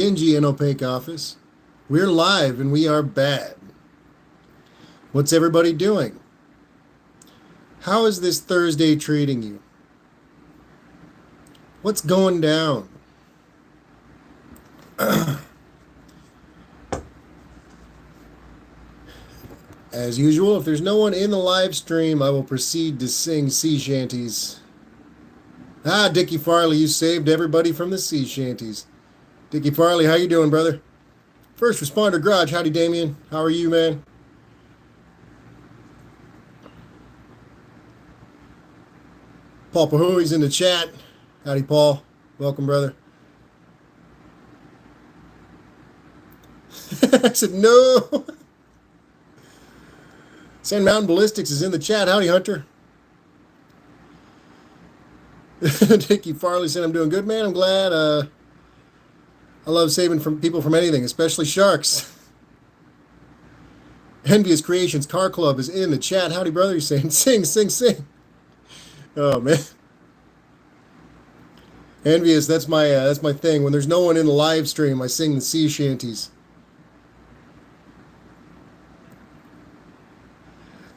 dingy and opaque office. We're live and we are bad. What's everybody doing? How is this Thursday treating you? What's going down? As usual, if there's no one in the live stream, I will proceed to sing sea shanties. Ah, Dickie Farley, you saved everybody from the sea shanties. Dickie Farley, how you doing, brother? First Responder Garage, howdy, Damien. How are you, man? Paul Pahooey's in the chat. Howdy, Paul. Welcome, brother. I said, no. Sand Mountain Ballistics is in the chat. Howdy, Hunter. Dickie Farley said, I'm doing good, man. I'm glad. I love saving from people from anything, especially sharks. Envious Creations Car Club is in the chat. Howdy, brother. He's saying, sing, sing, sing. Oh, man. Envious, that's my thing. When there's no one in the live stream, I sing the sea shanties.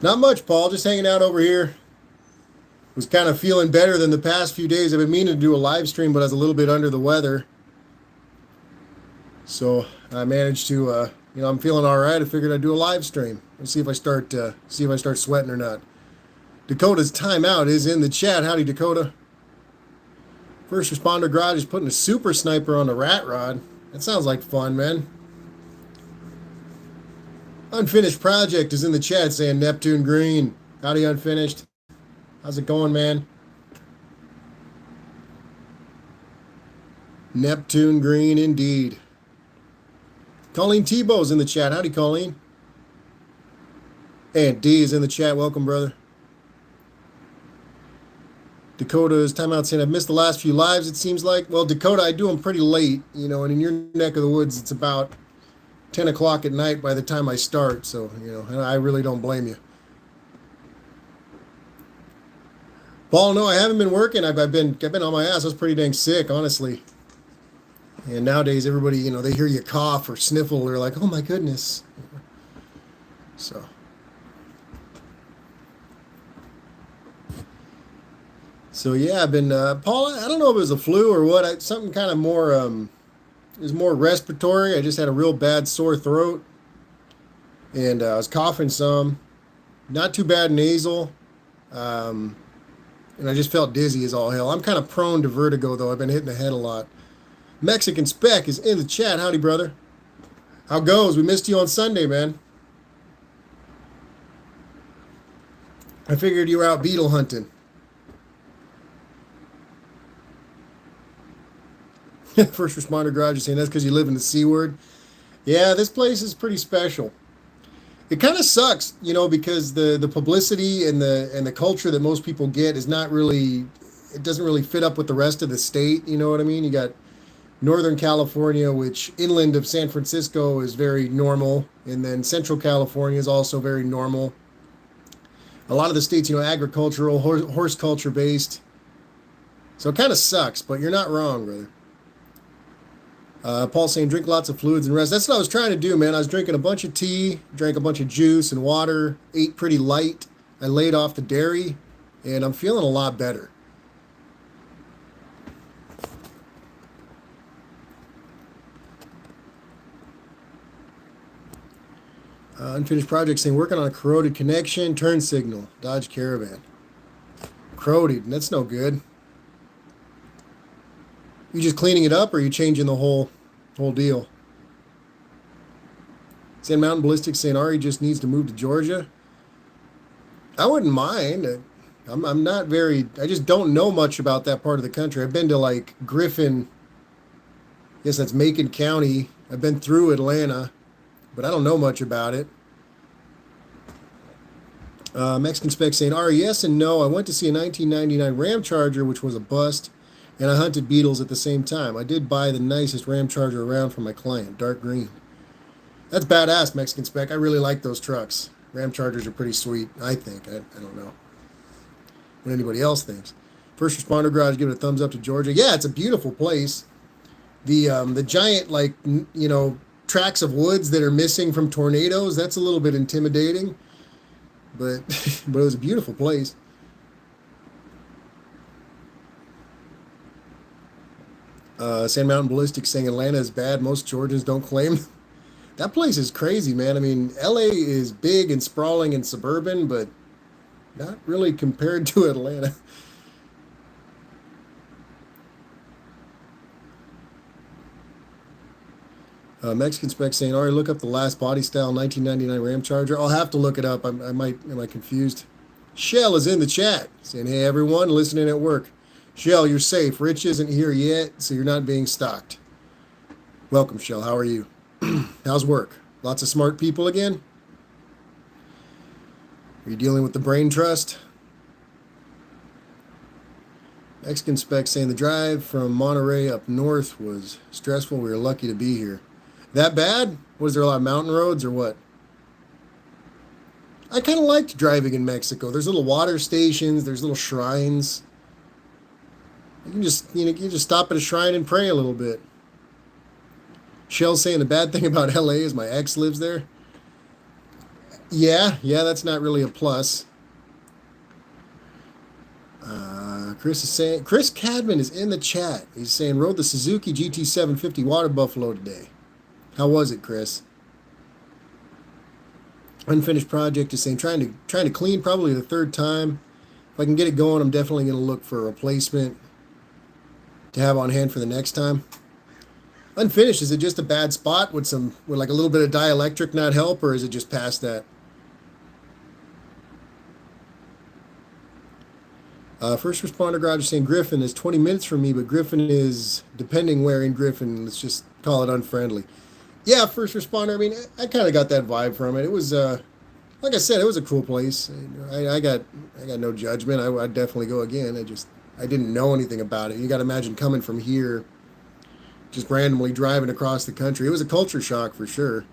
Not much, Paul. Just hanging out over here. Was kind of feeling better than the past few days. I've been meaning to do a live stream, but I was a little bit under the weather. So I managed to, I'm feeling all right. I figured I'd do a live stream and see if I start sweating or not. Dakota's timeout is in the chat. Howdy, Dakota. First Responder Garage is putting a super sniper on a rat rod. That sounds like fun, man. Unfinished Project is in the chat saying Neptune Green. Howdy, Unfinished. How's it going, man? Neptune Green indeed. Colleen Tebow's in the chat. Howdy, Colleen. And D is in the chat. Welcome, brother. Dakota's timeout saying, I've missed the last few lives, it seems like. Well, Dakota, I do them pretty late, and in your neck of the woods, it's about 10 o'clock at night by the time I start, so, and I really don't blame you. Paul, no, I haven't been working. I've been on my ass. I was pretty dang sick, honestly. And nowadays, everybody, they hear you cough or sniffle, they're like, oh my goodness. So yeah, I've been, Paul, I don't know if it was a flu or what, something kind of more, it was more respiratory. I just had a real bad sore throat, and I was coughing some, not too bad nasal, and I just felt dizzy as all hell. I'm kind of prone to vertigo, though. I've been hitting the head a lot. Mexican Spec is in the chat. Howdy, brother. How goes? We missed you on Sunday, man. I figured you were out beetle hunting. First Responder Garage is saying that's because you live in the C word. Yeah, this place is pretty special. It kind of sucks, because the publicity and the culture that most people get is not really, it doesn't really fit up with the rest of the state. You know what I mean? You got Northern California, which inland of San Francisco is very normal, and then Central California is also very normal. A lot of the states, agricultural, horse culture based. So it kind of sucks, but you're not wrong, brother. Paul saying, drink lots of fluids and rest. That's what I was trying to do, man. I was drinking a bunch of tea, drank a bunch of juice and water, ate pretty light. I laid off the dairy, and I'm feeling a lot better. Unfinished Project saying, working on a corroded connection, turn signal, Dodge Caravan. Corroded, that's no good. You just cleaning it up, or are you changing the whole deal? Sand Mountain Ballistics saying Ari just needs to move to Georgia. I wouldn't mind. I'm not very. I just don't know much about that part of the country. I've been to like Griffin. Yes, that's Macon County. I've been through Atlanta, but I don't know much about it. Mexican Spec saying Ari, yes and no. I went to see a 1999 Ram Charger, which was a bust. And I hunted beetles at the same time. I did buy the nicest Ram Charger around for my client, dark green. That's badass, Mexican Spec. I really like those trucks. Ram Chargers are pretty sweet, I think. I don't know what anybody else thinks. First Responder Garage, give it a thumbs up to Georgia. Yeah, it's a beautiful place. The giant, like, tracks of woods that are missing from tornadoes, that's a little bit intimidating, but but it was a beautiful place. Sand Mountain Ballistic saying Atlanta is bad. Most Georgians don't claim. That place is crazy, man. I mean, LA is big and sprawling and suburban, but not really compared to Atlanta. Mexican Spec saying, Ari, look up the last body style 1999 Ram Charger. I'll have to look it up. Am I confused? Shell is in the chat saying, hey, everyone listening at work. Shell, you're safe. Rich isn't here yet, so you're not being stalked. Welcome, Shell. How are you? How's work? Lots of smart people again? Are you dealing with the brain trust? Mexican Spec saying the drive from Monterey up north was stressful. We were lucky to be here. That bad? Was there a lot of mountain roads or what? I kind of liked driving in Mexico. There's little water stations. There's little shrines. You can just, you just stop at a shrine and pray a little bit. Shell's saying the bad thing about LA is my ex lives there. Yeah, that's not really a plus. Chris is saying, Chris Cadman is in the chat. He's saying, rode the Suzuki GT750 Water Buffalo today. How was it, Chris? Unfinished project is saying, trying to clean probably the third time. If I can get it going, I'm definitely going to look for a replacement to have on hand for the next time. Unfinished, is it just a bad spot? Would like a little bit of dielectric not help, or is it just past that? First responder garage is saying Griffin is 20 minutes from me, but Griffin is, depending where in Griffin, let's just call it unfriendly. Yeah, first responder, I mean, I kind of got that vibe from it. It was, like I said, it was a cool place. I got no judgment. I'd definitely go again. I didn't know anything about it. You got to imagine coming from here, just randomly driving across the country. It was a culture shock for sure.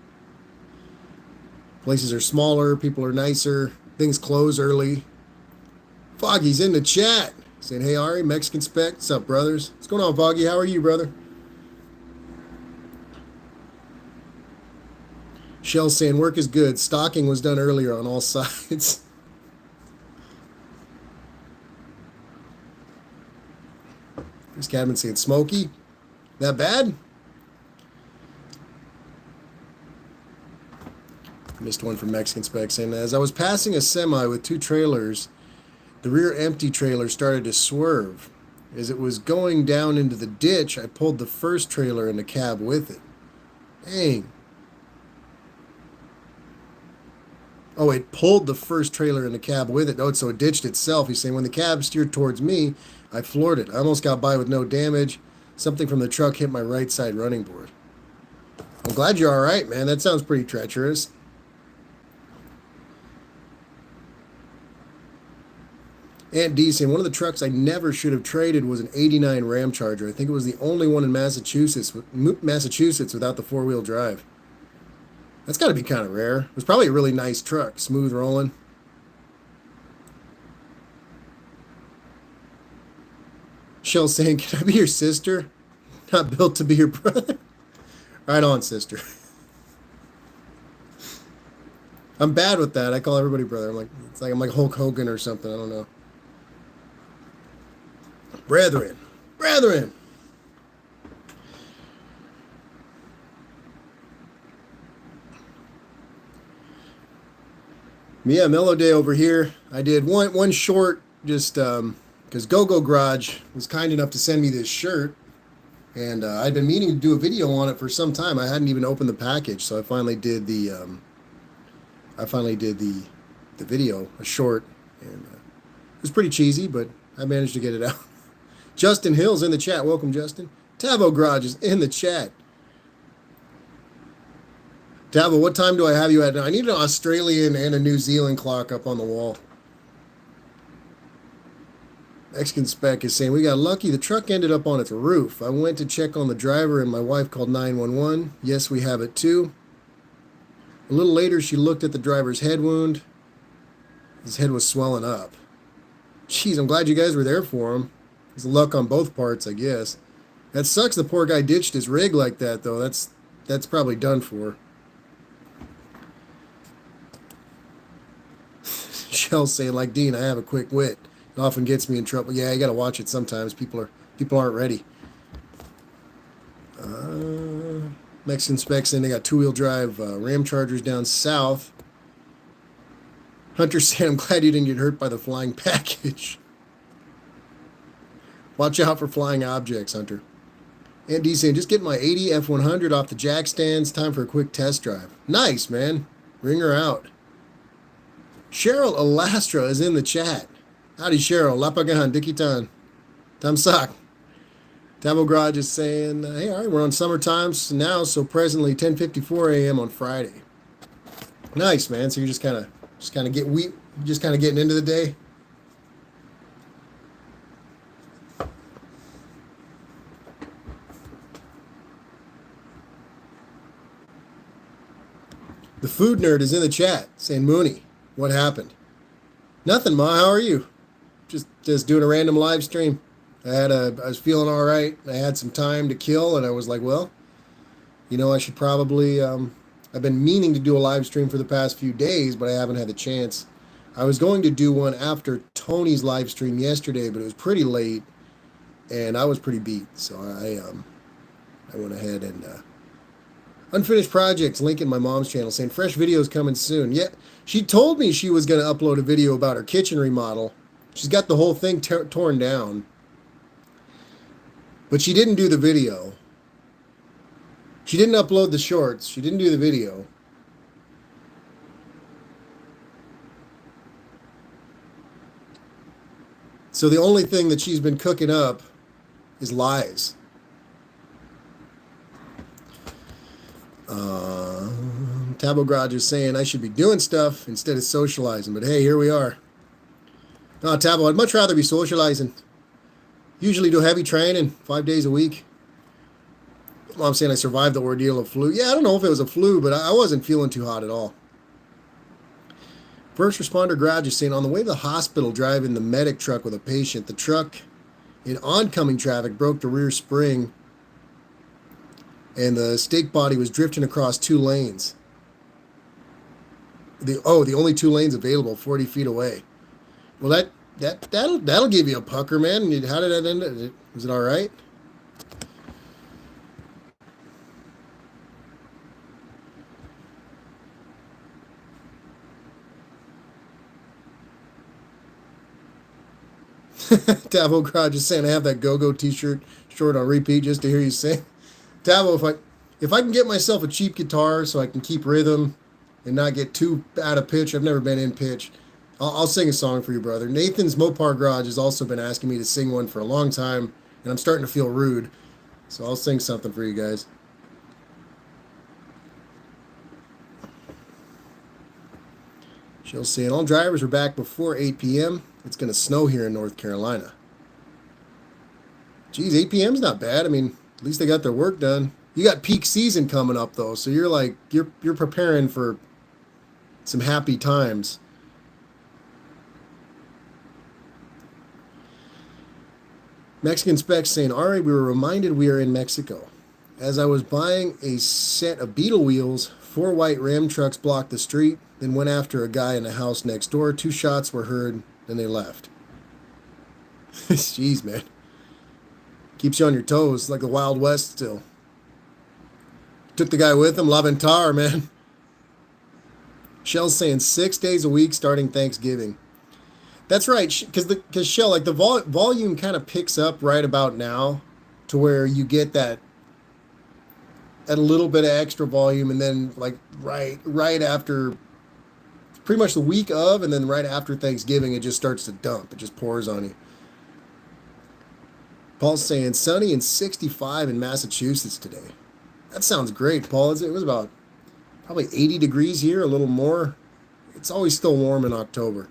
Places are smaller, people are nicer, things close early. Foggy's in the chat saying, hey, Ari, Mexican Spec. What's up, brothers? What's going on, Foggy? How are you, brother? Shell's saying, work is good. Stocking was done earlier on all sides. Chris Cadman saying, smoky. That bad? Missed one from Mexican Spec saying, as I was passing a semi with two trailers, the rear empty trailer started to swerve. As it was going down into the ditch, I pulled the first trailer in the cab with it. Dang. Oh, it pulled the first trailer in the cab with it. Oh, so it ditched itself. He's saying, when the cab steered towards me, I floored it. I almost got by with no damage. Something from the truck hit my right side running board. I'm glad you're all right, man. That sounds pretty treacherous. Aunt D saying, one of the trucks I never should have traded was an 89 Ram Charger. I think it was the only one in Massachusetts without the four-wheel drive. That's got to be kind of rare. It was probably a really nice truck, smooth rolling. Shell saying, can I be your sister? Not built to be your brother. Right on, sister. I'm bad with that. I call everybody brother. I'm like Hulk Hogan or something. I don't know. Brethren. Yeah, Mellow Day over here. I did one short, just because Go-Go Garage was kind enough to send me this shirt, and I'd been meaning to do a video on it for some time. I hadn't even opened the package, so I finally did the video, a short, and it was pretty cheesy, but I managed to get it out. Justin Hill's in the chat. Welcome, Justin. Tavo Garage is in the chat. Tavo, what time do I have you at now? I need an Australian and a New Zealand clock up on the wall. Mexican Spec is saying, we got lucky. The truck ended up on its roof. I went to check on the driver and my wife called 911. Yes, we have it too. A little later, she looked at the driver's head wound. His head was swelling up. Jeez, I'm glad you guys were there for him. There's luck on both parts, I guess. That sucks. The poor guy ditched his rig like that, though. That's probably done for. Shell's saying, like Dean, I have a quick wit. It often gets me in trouble. Yeah, you got to watch it sometimes. People aren't ready. Mexican specs saying they got two-wheel drive Ram Chargers down south. Hunter said, I'm glad you didn't get hurt by the flying package. Watch out for flying objects, Hunter. Andy saying, just get my 80 F100 off the jack stands. Time for a quick test drive. Nice, man. Ring her out. Cheryl Elastra is in the chat. Howdy, Cheryl. Lapagahan, Dikitan. Tamsak. Tabo Garage is saying, hey, all right, we're on summer times now, so presently 10:54 a.m. on Friday. Nice, man. So you're just kind of getting into the day. The food nerd is in the chat saying, Mooney, what happened? Nothing, Ma. How are you? Just doing a random live stream. I was feeling all right. I had some time to kill, and I was like, well, I should probably. I've been meaning to do a live stream for the past few days, but I haven't had the chance. I was going to do one after Tony's live stream yesterday, but it was pretty late, and I was pretty beat. So I went ahead and unfinished projects. Link in my mom's channel saying fresh videos coming soon. Yeah, she told me she was going to upload a video about her kitchen remodel. She's got the whole thing torn down. But she didn't do the video. She didn't upload the shorts. She didn't do the video. So the only thing that she's been cooking up is lies. Tabo Garage is saying I should be doing stuff instead of socializing. But hey, here we are. No, Tabo, I'd much rather be socializing. Usually do heavy training 5 days a week. Mom's saying I survived the ordeal of flu. Yeah, I don't know if it was a flu, but I wasn't feeling too hot at all. First responder garage is saying on the way to the hospital driving the medic truck with a patient, the truck in oncoming traffic broke the rear spring and the stake body was drifting across 2 lanes. The only 2 lanes available 40 feet away. Well, that'll give you a pucker, man. How did that end? Was it all right? Tavo Garage is saying I have that go-go t-shirt short on repeat just to hear you sing. Tavo, if I can get myself a cheap guitar so I can keep rhythm and not get too out of pitch, I've never been in pitch. I'll sing a song for you, brother. Nathan's Mopar Garage has also been asking me to sing one for a long time, and I'm starting to feel rude. So I'll sing something for you guys. She'll say, all drivers are back before 8 p.m. It's going to snow here in North Carolina. Geez, 8 p.m. is not bad. I mean, at least they got their work done. You got peak season coming up, though, so you're preparing for some happy times. Mexican Specs saying, Ari, we were reminded we are in Mexico. As I was buying a set of Beetle wheels, 4 white Ram trucks blocked the street, then went after a guy in the house next door. 2 shots were heard, then they left. Jeez, man. Keeps you on your toes, like the Wild West still. Took the guy with him, La Ventar, man. Shell's saying 6 days a week starting Thanksgiving. That's right, because Shell, like the volume kind of picks up right about now to where you get that a little bit of extra volume, and then like right after, pretty much the week of, and then right after Thanksgiving, it just starts to dump. It just pours on you. Paul's saying sunny and 65 in Massachusetts today. That sounds great, Paul. It was about probably 80 degrees here, a little more. It's always still warm in October.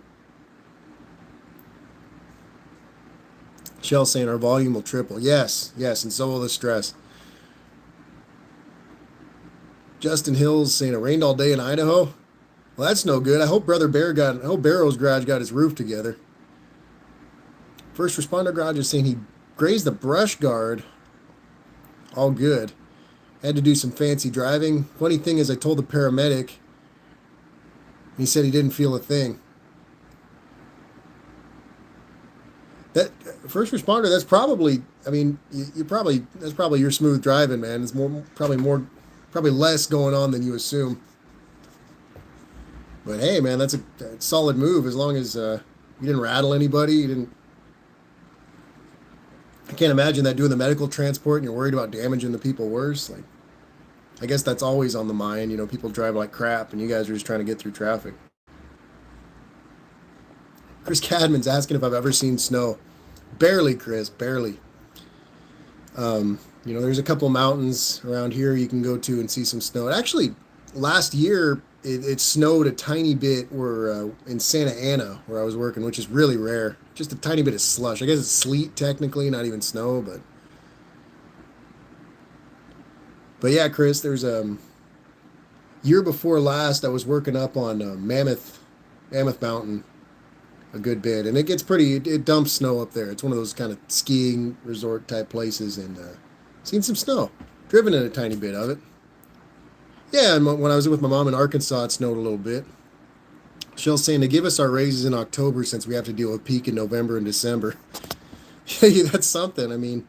Shell saying our volume will triple. Yes, and so will the stress. Justin Hills saying it rained all day in Idaho. Well, that's no good. I hope Barrow's garage got his roof together. First responder garage is saying he grazed the brush guard All good. Had to do some fancy driving. Funny thing is, I told the paramedic, he said he didn't feel a thing. That first responder, that's probably, I mean, you probably, that's probably your smooth driving, man. It's probably less going on than you assume. But hey, man, that's a solid move as long as you didn't rattle anybody. You didn't. I can't imagine that doing the medical transport and you're worried about damaging the people worse. Like, I guess that's always on the mind. You know, people drive like crap, and you guys are just trying to get through traffic. Chris Cadman's asking if I've ever seen snow. Barely, Chris, barely. You know, there's a couple mountains around here you can go to and see some snow. Actually, last year it snowed a tiny bit where in Santa Ana where I was working, which is really rare. Just a tiny bit of slush. I guess it's sleet technically, not even snow, but yeah, Chris, there's year before last I was working up on Mammoth Mountain a good bit, and it gets pretty. It dumps snow up there. It's one of those kind of skiing resort type places, and seen some snow, driven in a tiny bit of it. Yeah, and when I was with my mom in Arkansas, it snowed a little bit. Shell's saying to give us our raises in October since we have to deal with peak in November and December. Yeah, that's something. I mean,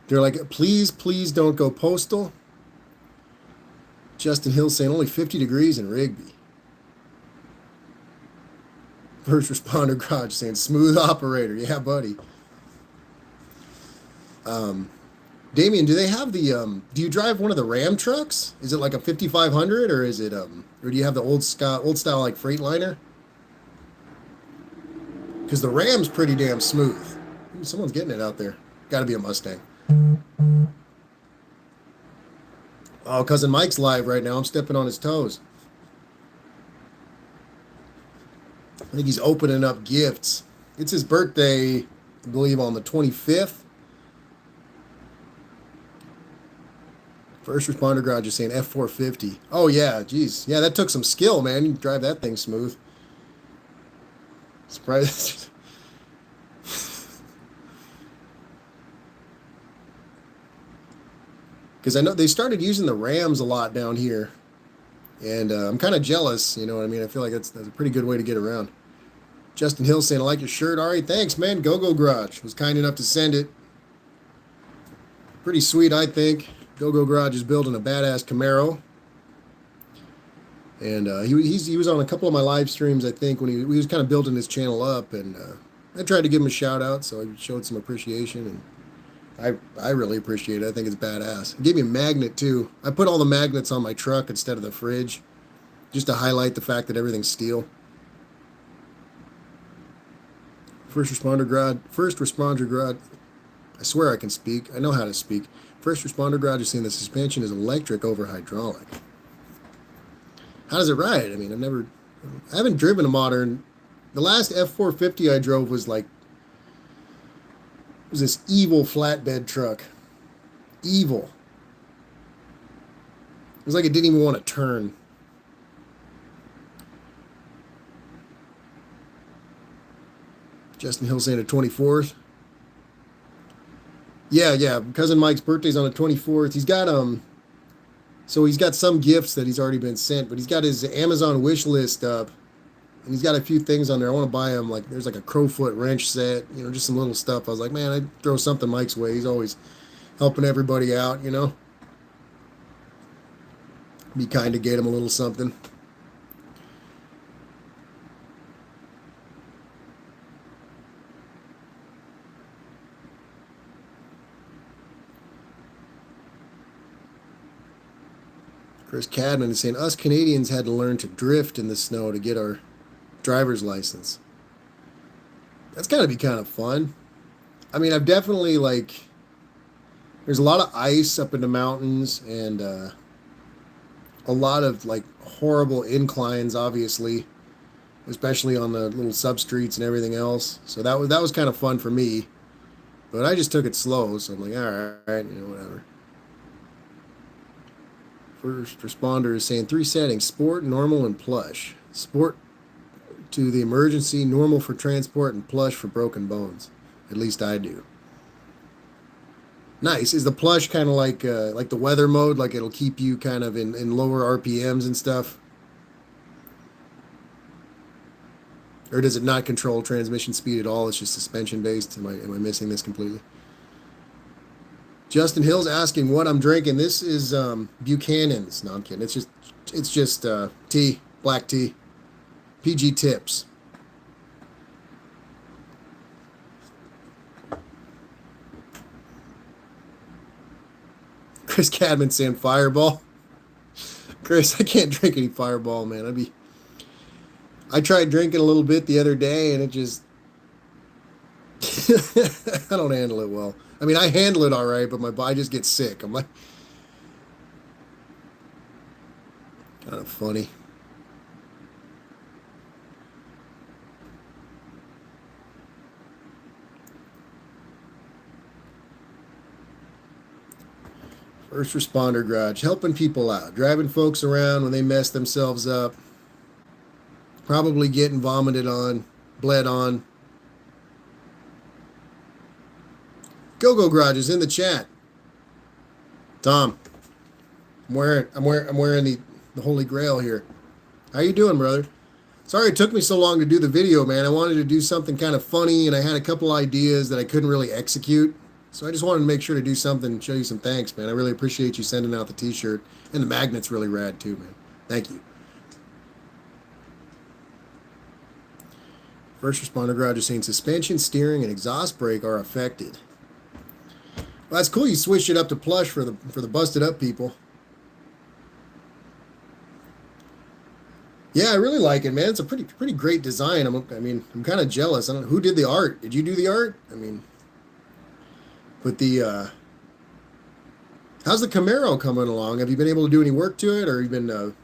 they're like, please, please don't go postal. Justin Hill saying only 50 degrees in Rigby. First responder garage saying smooth operator. Yeah, buddy. Damien, do they have do you drive one of the Ram trucks? Is it like a 5500 or is it or do you have the old style like Freightliner? Because the Ram's pretty damn smooth. Ooh, someone's getting it out there. Got to be a Mustang. Oh, cousin Mike's live right now. I'm stepping on his toes. I think he's opening up gifts. It's his birthday, I believe, on the 25th. First responder garage is saying F450. Oh, yeah, geez. Yeah, that took some skill, man. You drive that thing smooth. Surprise. Because I know they started using the Rams a lot down here. And I'm kind of jealous, you know what I mean? I feel like that's a pretty good way to get around. Justin Hill saying, I like your shirt. All right, thanks, man. Go Garage was kind enough to send it. Pretty sweet, I think. Go Garage is building a badass Camaro. And he was on a couple of my live streams, I think, when he was kind of building his channel up. And I tried to give him a shout out, so I showed some appreciation. And I really appreciate it. I think it's badass. He gave me a magnet, too. I put all the magnets on my truck instead of the fridge, just to highlight the fact that everything's steel. First responder garage. I swear I can speak. I know how to speak. First responder garage is saying the suspension is electric over hydraulic. How does it ride? I mean, I haven't driven a modern. The last F450 I drove was this evil flatbed truck. Evil. It was like it didn't even want to turn. Justin Hill saying the 24th. Yeah. Cousin Mike's birthday's on the 24th. He's got so he's got some gifts that he's already been sent, but he's got his Amazon wish list up, and he's got a few things on there. I want to buy him there's like a Crowfoot wrench set, you know, just some little stuff. I was like, man, I'd throw something Mike's way. He's always helping everybody out, you know. Be kind to get him a little something. Chris Cadman is saying, us Canadians had to learn to drift in the snow to get our driver's license. That's got to be kind of fun. I mean, I've definitely, there's a lot of ice up in the mountains and a lot of, horrible inclines, obviously, especially on the little substreets and everything else. So that was kind of fun for me. But I just took it slow, so I'm like, all right, you know, whatever. First responder is saying 3 settings: sport, normal, and plush. Sport to the emergency, normal for transport, and plush for broken bones. At least I do. Nice. Is the plush kind of like the weather mode? Like it'll keep you kind of in lower RPMs and stuff? Or does it not control transmission speed at all? It's just suspension based. Am I missing this completely? Justin Hill's asking what I'm drinking. This is Buchanan's. No, I'm kidding. It's just tea, black tea, PG Tips. Chris Cadman saying Fireball. Chris, I can't drink any Fireball, man. I tried drinking a little bit the other day, and it just I don't handle it well. I mean, I handle it all right, but my body just gets sick. I'm like, kind of funny. First responder garage, helping people out, driving folks around when they mess themselves up, probably getting vomited on, bled on. Go Garage is in the chat. Tom, I'm wearing the Holy Grail here. How you doing, brother? Sorry it took me so long to do the video, man. I wanted to do something kind of funny, and I had a couple ideas that I couldn't really execute. So I just wanted to make sure to do something, show you some thanks, man. I really appreciate you sending out the t-shirt. And the magnet's really rad too, man. Thank you. First responder garage is saying suspension, steering, and exhaust brake are affected. Well, that's cool. You switched it up to plush for the busted up people. Yeah, I really like it, man. It's a pretty great design. I'm kind of jealous. I don't know who did the art. Did you do the art? I mean, but how's the Camaro coming along? Have you been able to do any work to it, or have you been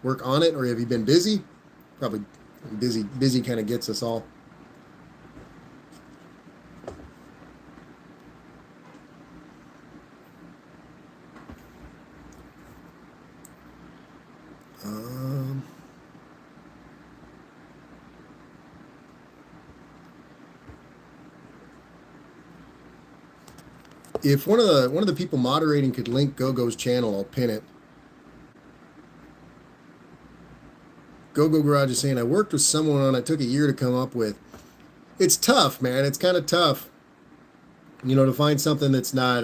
work on it, or have you been busy? Probably busy. Busy kind of gets us all. If one of the people moderating could link GoGo's channel, I'll pin it. GoGo Garage is saying I worked with someone on it. Took a year to come up with. It's tough, man. It's kind of tough, to find something that's not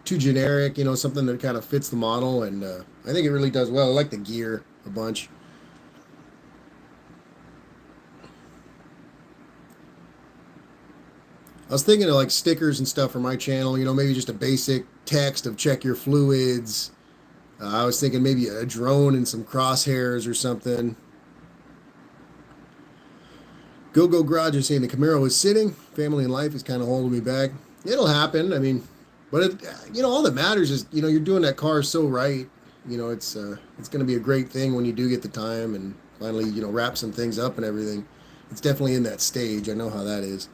too generic. Something that kind of fits the model, and I think it really does well. I like the gear a bunch. I was thinking of like stickers and stuff for my channel, maybe just a basic text of check your fluids. I was thinking maybe a drone and some crosshairs or something. Go Garage is saying the Camaro is sitting. Family and life is kind of holding me back. It'll happen. I mean, but all that matters is, you're doing that car so right. It's going to be a great thing when you do get the time and finally, wrap some things up and everything. It's definitely in that stage. I know how that is.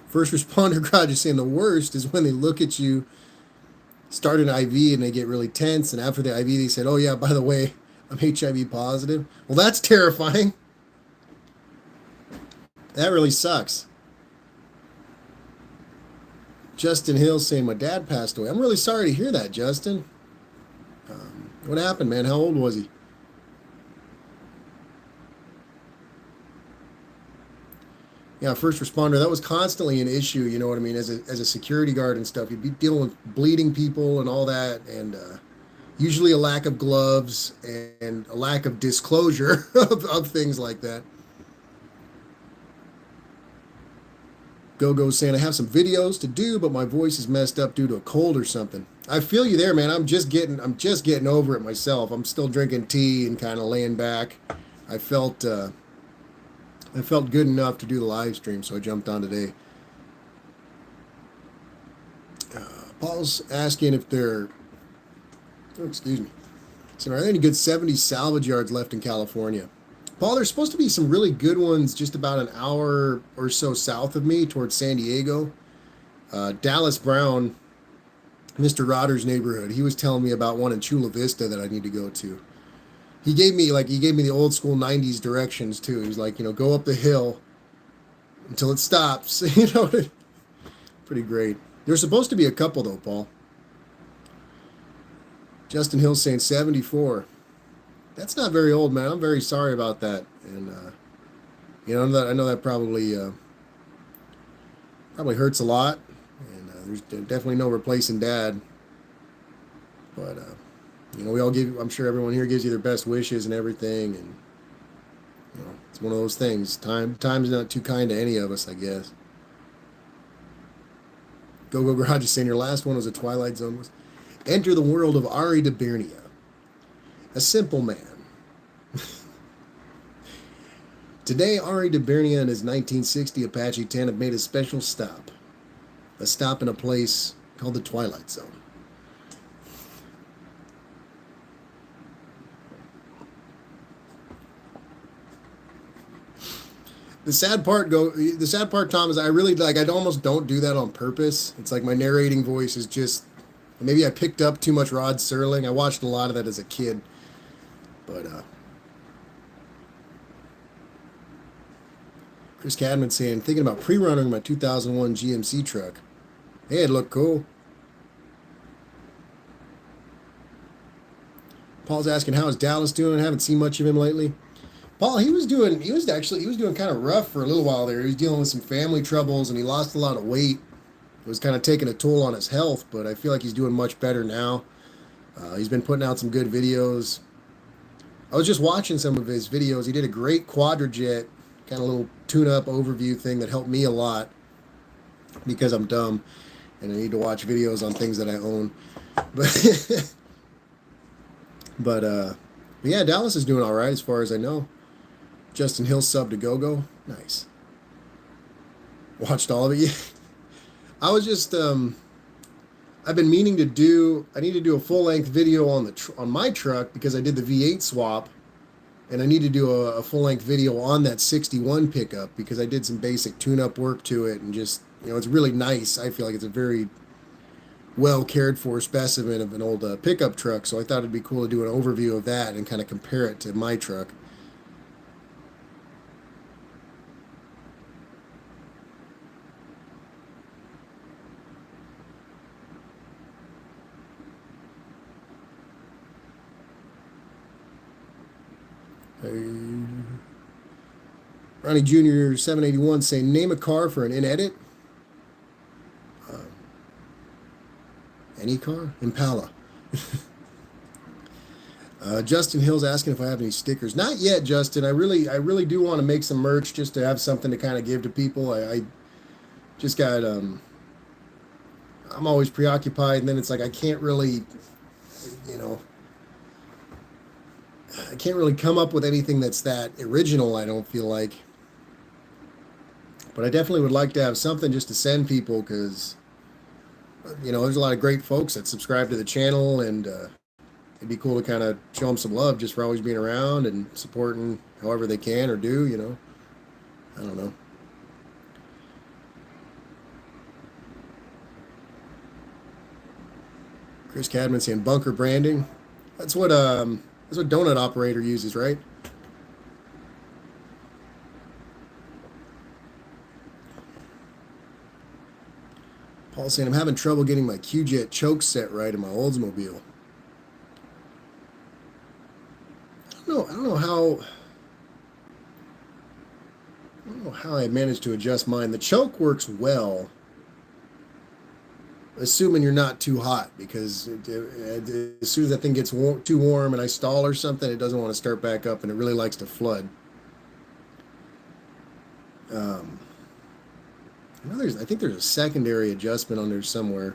First responder garage is saying the worst is when they look at you, start an IV, and they get really tense. And after the IV, they said, "Oh yeah, by the way, I'm HIV positive." Well, that's terrifying. That really sucks. Justin Hill saying my dad passed away. I'm really sorry to hear that, Justin. What happened, man? How old was he? Yeah, first responder, that was constantly an issue, you know what I mean? As a security guard and stuff, you'd be dealing with bleeding people and all that, and usually a lack of gloves and a lack of disclosure of things like that. Go saying I have some videos to do, but my voice is messed up due to a cold or something. I feel you there, man. I'm just getting over it myself. I'm still drinking tea and kind of laying back. I felt good enough to do the live stream, so I jumped on today. Paul's asking if excuse me. So are there any good 70s salvage yards left in California? Paul, there's supposed to be some really good ones just about an hour or so south of me towards San Diego. Dallas Brown, Mr. Rodder's neighborhood, he was telling me about one in Chula Vista that I need to go to. He gave me the old school '90s directions too. He was like, go up the hill until it stops. Pretty great. There's supposed to be a couple though, Paul. Justin Hill saying 74. That's not very old, man. I'm very sorry about that. And I know that probably hurts a lot. And there's definitely no replacing Dad. But we all give. I'm sure everyone here gives you their best wishes and everything. And it's one of those things. Time's not too kind to any of us, I guess. Go Garage is saying your last one was a Twilight Zone. Was enter the world of Ari DeBernia, a simple man. Today, Ari DeBernia and his 1960 Apache 10 have made a special stop. A stop in a place called the Twilight Zone. The sad part, Tom, is I really I almost don't do that on purpose. It's like my narrating voice is just, maybe I picked up too much Rod Serling. I watched a lot of that as a kid, but Chris Cadman saying, thinking about pre-running my 2001 GMC truck. Hey, it looked cool. Paul's asking, how is Dallas doing? I haven't seen much of him lately. Paul, he was doing kind of rough for a little while there. He was dealing with some family troubles and he lost a lot of weight. It was kind of taking a toll on his health, but I feel like he's doing much better now. He's been putting out some good videos. I was just watching some of his videos. He did a great quadrijet, kind of little tune-up overview thing that helped me a lot because I'm dumb and I need to watch videos on things that I own. But yeah, Dallas is doing all right as far as I know. Justin Hill sub to Go. Nice. Watched all of it. I was just I've been meaning to do. I need to do a full-length video on my truck because I did the V8 swap, and I need to do a full-length video on that 61 pickup because I did some basic tune-up work to it, and just it's really nice. I feel like it's a very well cared for specimen of an old pickup truck. So I thought it'd be cool to do an overview of that and kind of compare it to my truck. Ronnie Jr. 781 saying, name a car for an in-edit. Any car? Impala. Justin Hill's asking if I have any stickers. Not yet, Justin. I really do want to make some merch just to have something to kind of give to people. I just got I'm always preoccupied, and then it's like I can't really come up with anything that's that original, I don't feel like. But I definitely would like to have something just to send people because, there's a lot of great folks that subscribe to the channel, and it'd be cool to kind of show them some love just for always being around and supporting however they can or do, I don't know. Chris Cadman saying bunker branding. That's what Donut Operator uses, right? Paul saying, I'm having trouble getting my QJet choke set right in my Oldsmobile. I don't know how I managed to adjust mine. The choke works well, assuming you're not too hot, because as soon as that thing gets too warm and I stall or something, it doesn't want to start back up, and it really likes to flood. I think there's a secondary adjustment on there somewhere.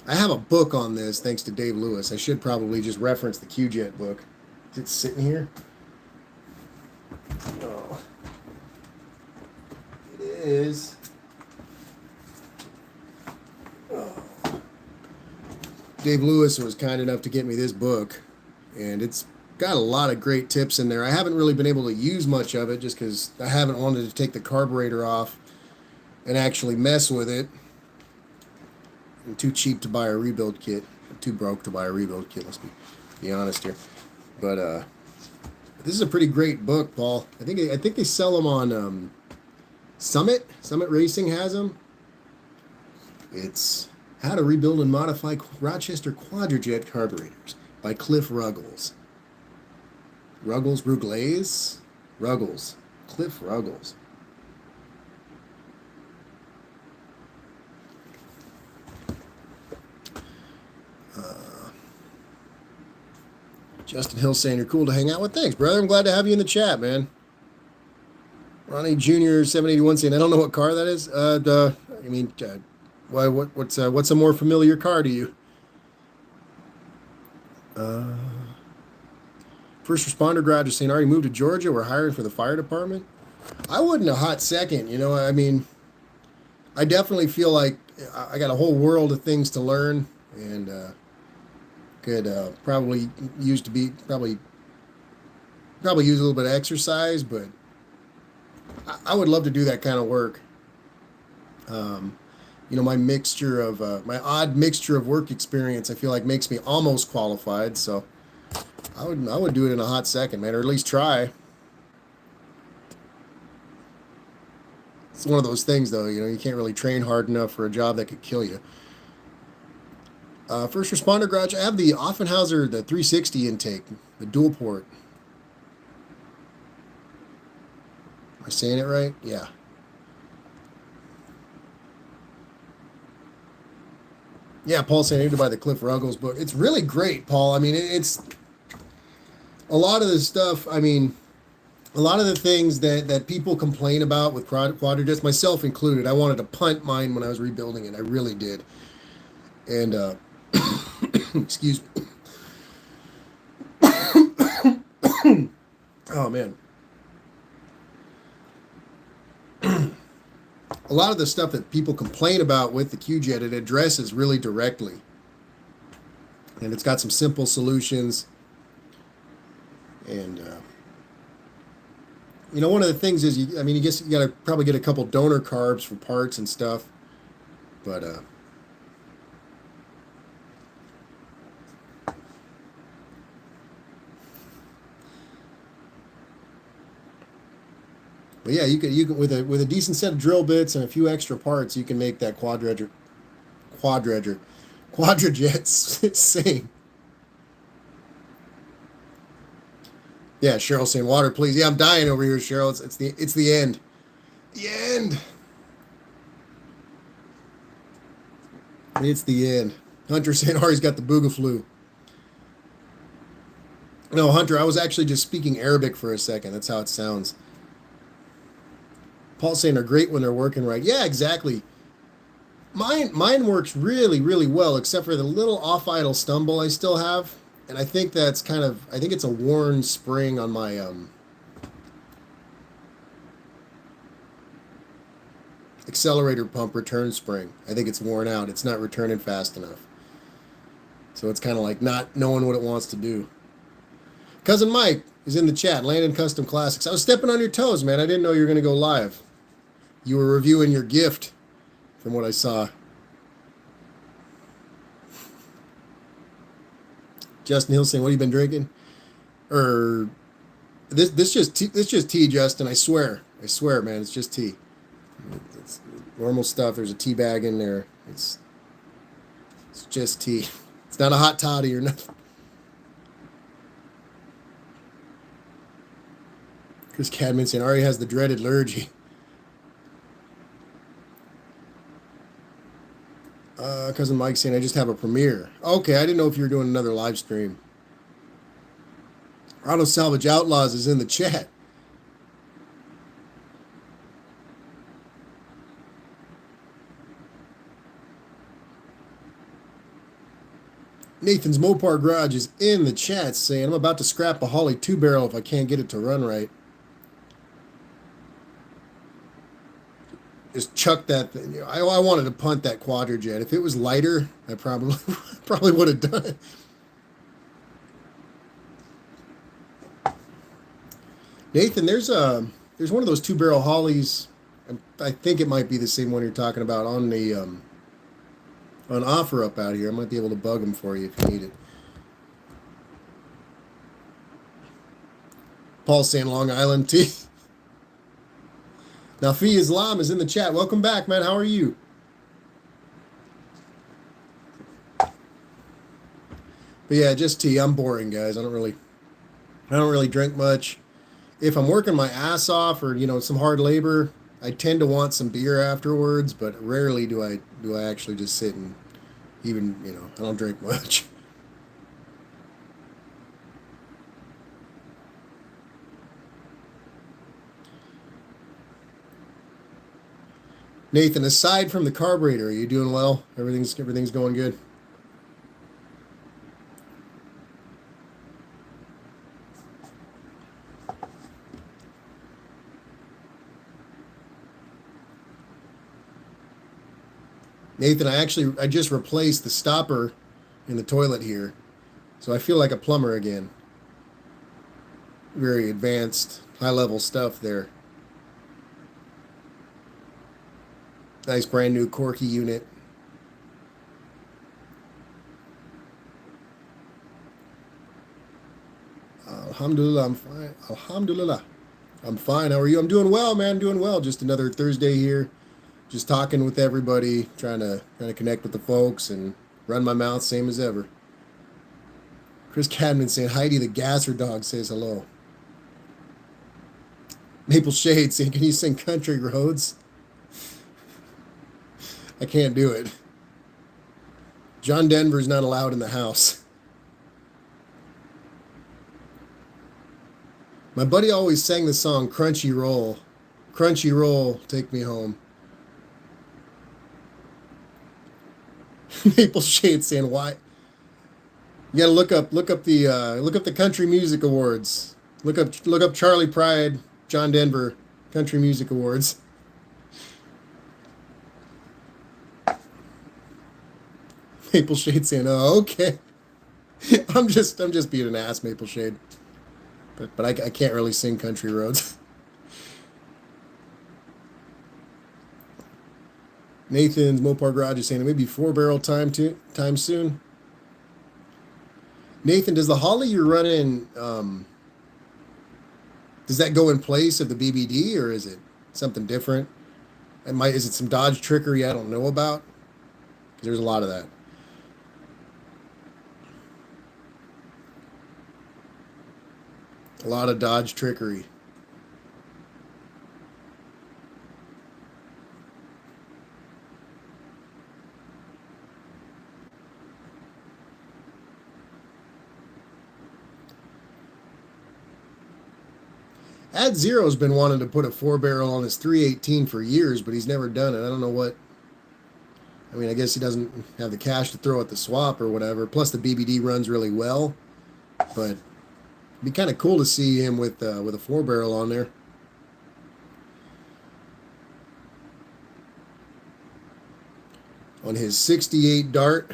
I have a book on this thanks to Dave Lewis. I should probably just reference the QJet book. Is it sitting here? Oh. It is. Oh. Dave Lewis was kind enough to get me this book, and it's got a lot of great tips in there. I haven't really been able to use much of it just because I haven't wanted to take the carburetor off and actually mess with it. I'm too cheap to buy a rebuild kit. I'm too broke to buy a rebuild kit, let's be honest here. But This is a pretty great book, Paul. I think they sell them on Summit. Summit Racing has them. It's How to Rebuild and Modify Rochester Quadrajet Carburetors by Cliff Ruggles. Ruggles. Cliff Ruggles. Justin Hill saying you're cool to hang out with. Thanks, brother. I'm glad to have you in the chat, man. Ronnie Jr. 781 saying I don't know what car that is. What's a more familiar car to you? First responder garage is saying already moved to Georgia. We're hiring for the fire department. I would in a hot second. I definitely feel like I got a whole world of things to learn, and could probably use a little bit of exercise, but I would love to do that kind of work. My odd mixture of work experience, I feel like makes me almost qualified. So I would do it in a hot second, man, or at least try. It's one of those things, though. You can't really train hard enough for a job that could kill you. First responder garage. I have the Offenhauser, the 360 intake, the dual port. Am I saying it right? Yeah. Yeah, Paul saying I need to buy the Cliff Ruggles book. It's really great, Paul. It's a lot of the stuff. A lot of the things that people complain about with quadrajets, myself included. I wanted to punt mine when I was rebuilding it. I really did. And excuse me. Oh man. A lot of the stuff that people complain about with the QJet, it addresses really directly. And it's got some simple solutions. And, one of the things is, you got to probably get a couple donor carbs for parts and stuff. But yeah, you can with a decent set of drill bits and a few extra parts, you can make that quadrajet sing. Yeah, Cheryl saying water, please. Yeah, I'm dying over here, Cheryl. It's the end. The end. It's the end. Hunter saying Ari's got the booga flu. No, Hunter, I was actually just speaking Arabic for a second. That's how it sounds. Paul saying they're great when they're working right. Yeah, exactly. Mine works really, really well, except for the little off-idle stumble I still have. And I think that's I think it's a worn spring on my accelerator pump return spring. I think it's worn out. It's not returning fast enough. So it's kind of like not knowing what it wants to do. Cousin Mike is in the chat. Landon Custom Classics. I was stepping on your toes, man. I didn't know you were going to go live. You were reviewing your gift, from what I saw. Justin Hill saying, "What have you been drinking?" This just tea, Justin. I swear, man. It's just tea. It's normal stuff. There's a tea bag in there. It's just tea. It's not a hot toddy or nothing. Chris Cadman saying Ari has the dreaded allergy. Cousin Mike saying I just have a premiere. Okay, I didn't know if you were doing another live stream. Auto Salvage Outlaws is in the chat. Nathan's Mopar Garage is in the chat saying I'm about to scrap a Holly 2-barrel if I can't get it to run right. Just chuck that thing. I wanted to punt that quadrajet. If it was lighter, I probably would have done it. Nathan, there's one of those 2-barrel Hollies. I think it might be the same one you're talking about on the on offer up out here. I might be able to bug them for you if you need it. Paul saying Long Island tea. Nafi Islam is in the chat. Welcome back, man. How are you? But yeah, just tea. I'm boring, guys. I don't really drink much. If I'm working my ass off or some hard labor, I tend to want some beer afterwards, but rarely do I actually just sit and even, I don't drink much. Nathan, aside from the carburetor, are you doing well? Everything's going good. Nathan, I just replaced the stopper in the toilet here, so I feel like a plumber again. Very advanced, high level stuff there. Nice brand new Corky unit. Alhamdulillah, I'm fine. Alhamdulillah, I'm fine. How are you? I'm doing well, man. Doing well. Just another Thursday here. Just talking with everybody, trying to connect with the folks and run my mouth, same as ever. Chris Cadman saying Heidi the Gasser dog says hello. Maple Shade saying, can you sing Country Roads? I can't do it. John Denver's not allowed in the house. My buddy always sang the song Crunchy Roll. Crunchy Roll, take me home. Maple Shade saying why? You gotta look up the Country Music Awards. Look up Charlie Pride, John Denver Country Music Awards. Maple Shade saying, "Oh, okay." I'm just being an ass, Maple Shade. But I can't really sing Country Roads. Nathan's Mopar Garage is saying it may be 4-barrel time soon. Nathan, does the Holly you're running does that go in place of the BBD or is it something different? Is it some Dodge trickery I don't know about? Because there's a lot of that. A lot of Dodge trickery. Ad Zero's been wanting to put a 4-barrel on his 318 for years, but he's never done it. I don't know what. I mean, I guess he doesn't have the cash to throw at the swap or whatever. Plus, the BBD runs really well, but it'd be kind of cool to see him with a 4-barrel on there. On his 68 Dart.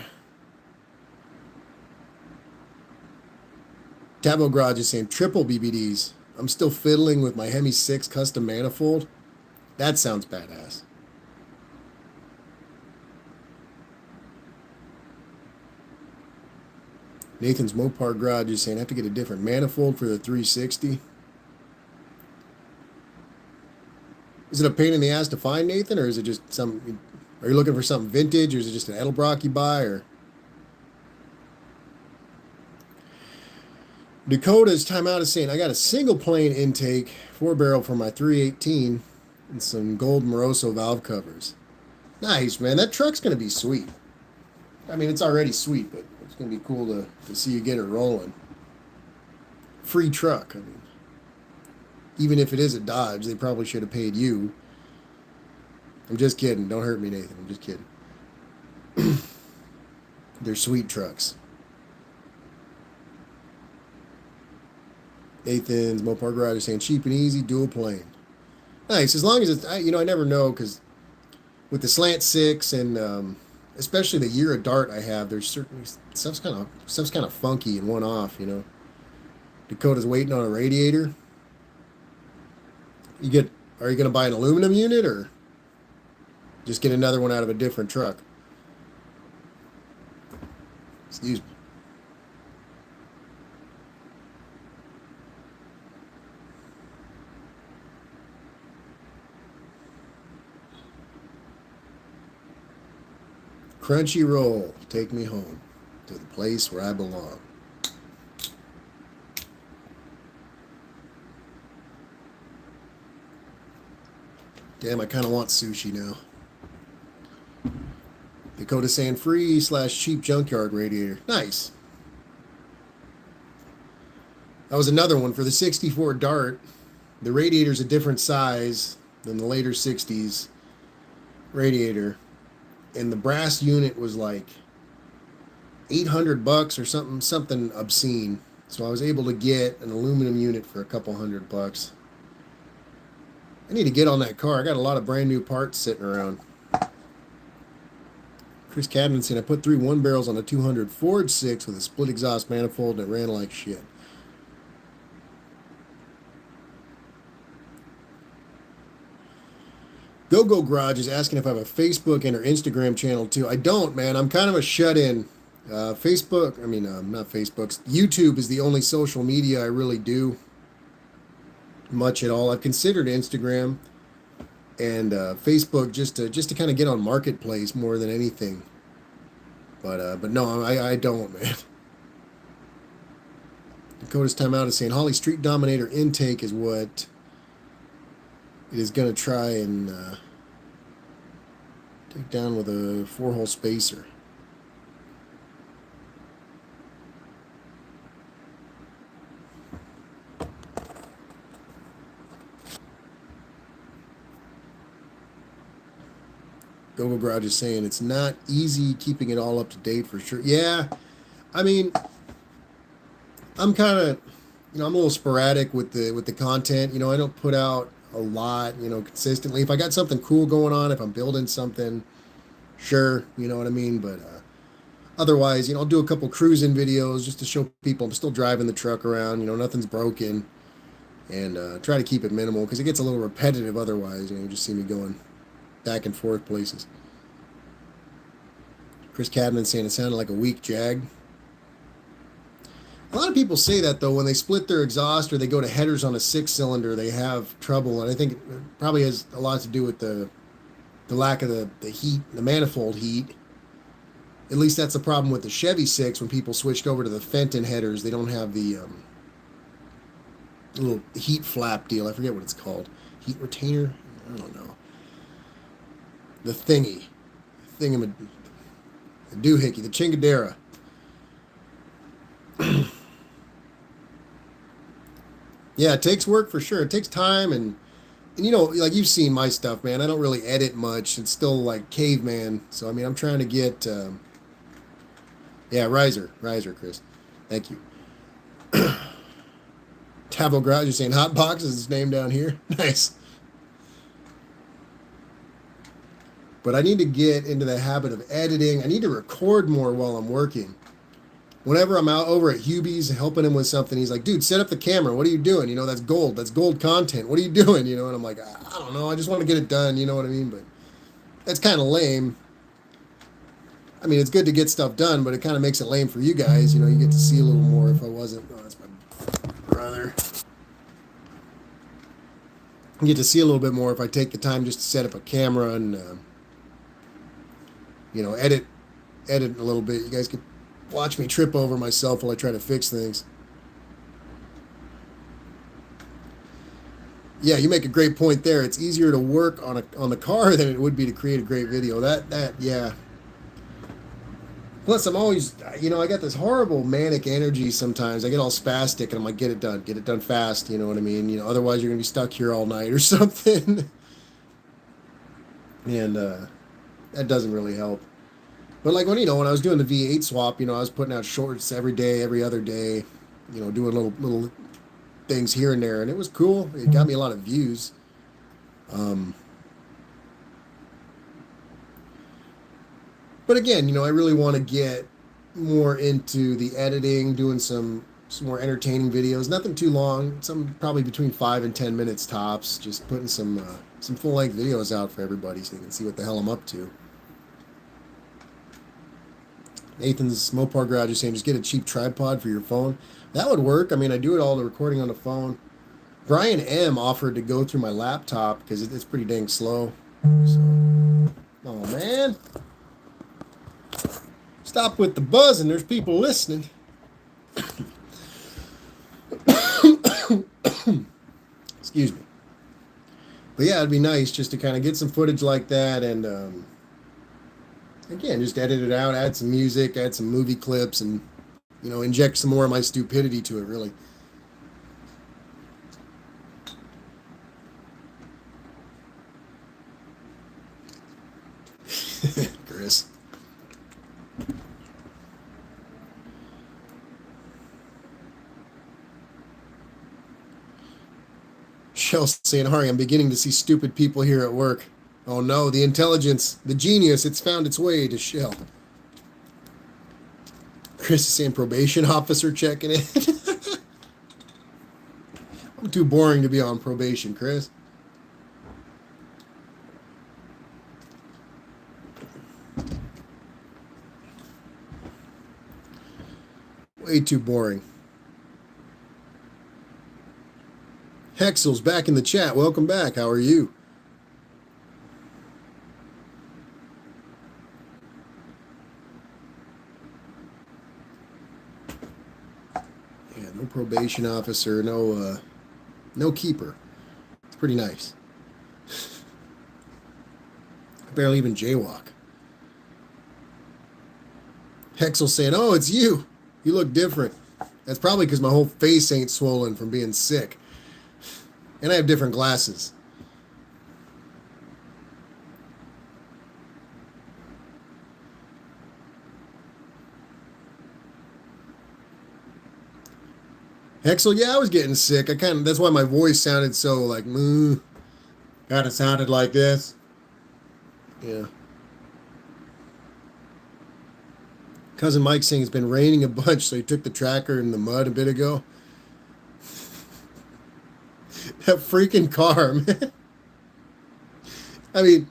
Tabo Garage is saying triple BBDs. I'm still fiddling with my Hemi 6 custom manifold. That sounds badass. Nathan's Mopar Garage is saying I have to get a different manifold for the 360. Is it a pain in the ass to find, Nathan, or is it just some? Are you looking for something vintage, or is it just an Edelbrock you buy, or? Dakota's timeout is saying I got a single plane intake 4-barrel for my 318 and some gold Moroso valve covers. Nice, man. That truck's gonna be sweet. I mean, it's already sweet, but it's gonna be cool to see you get it rolling. Free truck. I mean, even if it is a Dodge, they probably should have paid you. I'm just kidding. Don't hurt me, Nathan. I'm just kidding. They're sweet trucks. Nathan's Mopar Garage is saying cheap and easy, dual plane. Nice. As long as it's, I never know because with the Slant 6 and especially the year of Dart I have, there's certainly stuff's kind of funky and one off. Dakota's waiting on a radiator. Are you gonna buy an aluminum unit or just get another one out of a different truck? Excuse me. Crunchyroll, take me home to the place where I belong. Damn, I kind of want sushi now. Dakota saying free / cheap junkyard radiator. Nice. That was another one for the 64 Dart. The radiator's a different size than the later 60s radiator. And the brass unit was like $800 or something obscene. So I was able to get an aluminum unit for a couple $100. I need to get on that car. I got a lot of brand new parts sitting around. Chris Cadman said, I put 3 1-barrels on a 200 Ford 6 with a split exhaust manifold and it ran like shit. Go Garage is asking if I have a Facebook and or Instagram channel too. I don't, man. I'm kind of a shut-in. Not Facebook. YouTube is the only social media I really do much at all. I've considered Instagram and Facebook just to kind of get on Marketplace more than anything. But no, I don't, man. Dakota's Timeout is saying Holly Street Dominator intake is what it is going to try and take down with a 4-hole spacer. Go Garage is saying it's not easy keeping it all up to date for sure. Yeah, I mean, I'm kind of, I'm a little sporadic with the content. I don't put out a lot, consistently. If I got something cool going on, if I'm building something, sure, you know what I mean. But otherwise, I'll do a couple cruising videos just to show people I'm still driving the truck around. Nothing's broken, and try to keep it minimal because it gets a little repetitive otherwise. You just see me going back and forth places. Chris Cadman saying it sounded like a weak Jag. A lot of people say that though when they split their exhaust or they go to headers on a 6-cylinder, they have trouble, and I think it probably has a lot to do with the lack of the heat, the manifold heat. At least that's the problem with the Chevy 6 when people switched over to the Fenton headers. They don't have the little heat flap deal. I forget what it's called. Heat retainer? I don't know. The thingy. The doohickey. The chingadera. Yeah, it takes work for sure. It takes time and like you've seen my stuff, man. I don't really edit much. It's still like caveman. So, I mean, I'm trying to get, Riser, Chris. Thank you. Tavo Garage is saying Hot Box is his name down here. Nice. But I need to get into the habit of editing. I need to record more while I'm working. Whenever I'm out over at Hubie's helping him with something, he's like, dude, set up the camera. What are you doing? That's gold. That's gold content. What are you doing? And I'm like, I don't know. I just want to get it done. You know what I mean? But that's kind of lame. I mean, it's good to get stuff done, but it kind of makes it lame for you guys. You get to see a little more if I wasn't. Oh, that's my brother. You get to see a little bit more if I take the time just to set up a camera and, edit a little bit. You guys could watch me trip over myself while I try to fix things. Yeah, you make a great point there. It's easier to work on the car than it would be to create a great video. Yeah. Plus, I'm always, I got this horrible manic energy sometimes. I get all spastic, and I'm like, get it done fast. You know what I mean? Otherwise you're gonna be stuck here all night or something. And that doesn't really help. But like when I was doing the V8 swap, I was putting out shorts every day, every other day, doing little things here and there, and it was cool. It got me a lot of views. But again, I really want to get more into the editing, doing some more entertaining videos. Nothing too long. Some probably between 5 and 10 minutes tops. Just putting some full-length videos out for everybody so they can see what the hell I'm up to. Nathan's Mopar Garage is saying just get a cheap tripod for your phone. That would work. I mean, I do it all the recording on the phone. Brian M. offered to go through my laptop because it's pretty dang slow. So, oh man. Stop with the buzzing. There's people listening. Excuse me. But yeah, it'd be nice just to kind of get some footage like that and again, just edit it out, add some music, add some movie clips, and inject some more of my stupidity to it. Really. Chris. Shell saying, "Hurry, I'm beginning to see stupid people here at work." Oh no, the intelligence, the genius, it's found its way to Shell. Chris is saying probation officer checking in. I'm too boring to be on probation, Chris. Way too boring. Hexel's back in the chat. Welcome back. How are you? Yeah, no probation officer, no keeper. It's pretty nice. I barely even jaywalk. Hexel saying, "Oh, it's you. You look different." That's probably because my whole face ain't swollen from being sick. And I have different glasses. Hexel, yeah, I was getting sick. That's why my voice sounded so like, kind of sounded like this. Yeah. Cousin Mike saying it's been raining a bunch, so he took the tracker in the mud a bit ago. That freaking car, man. I mean,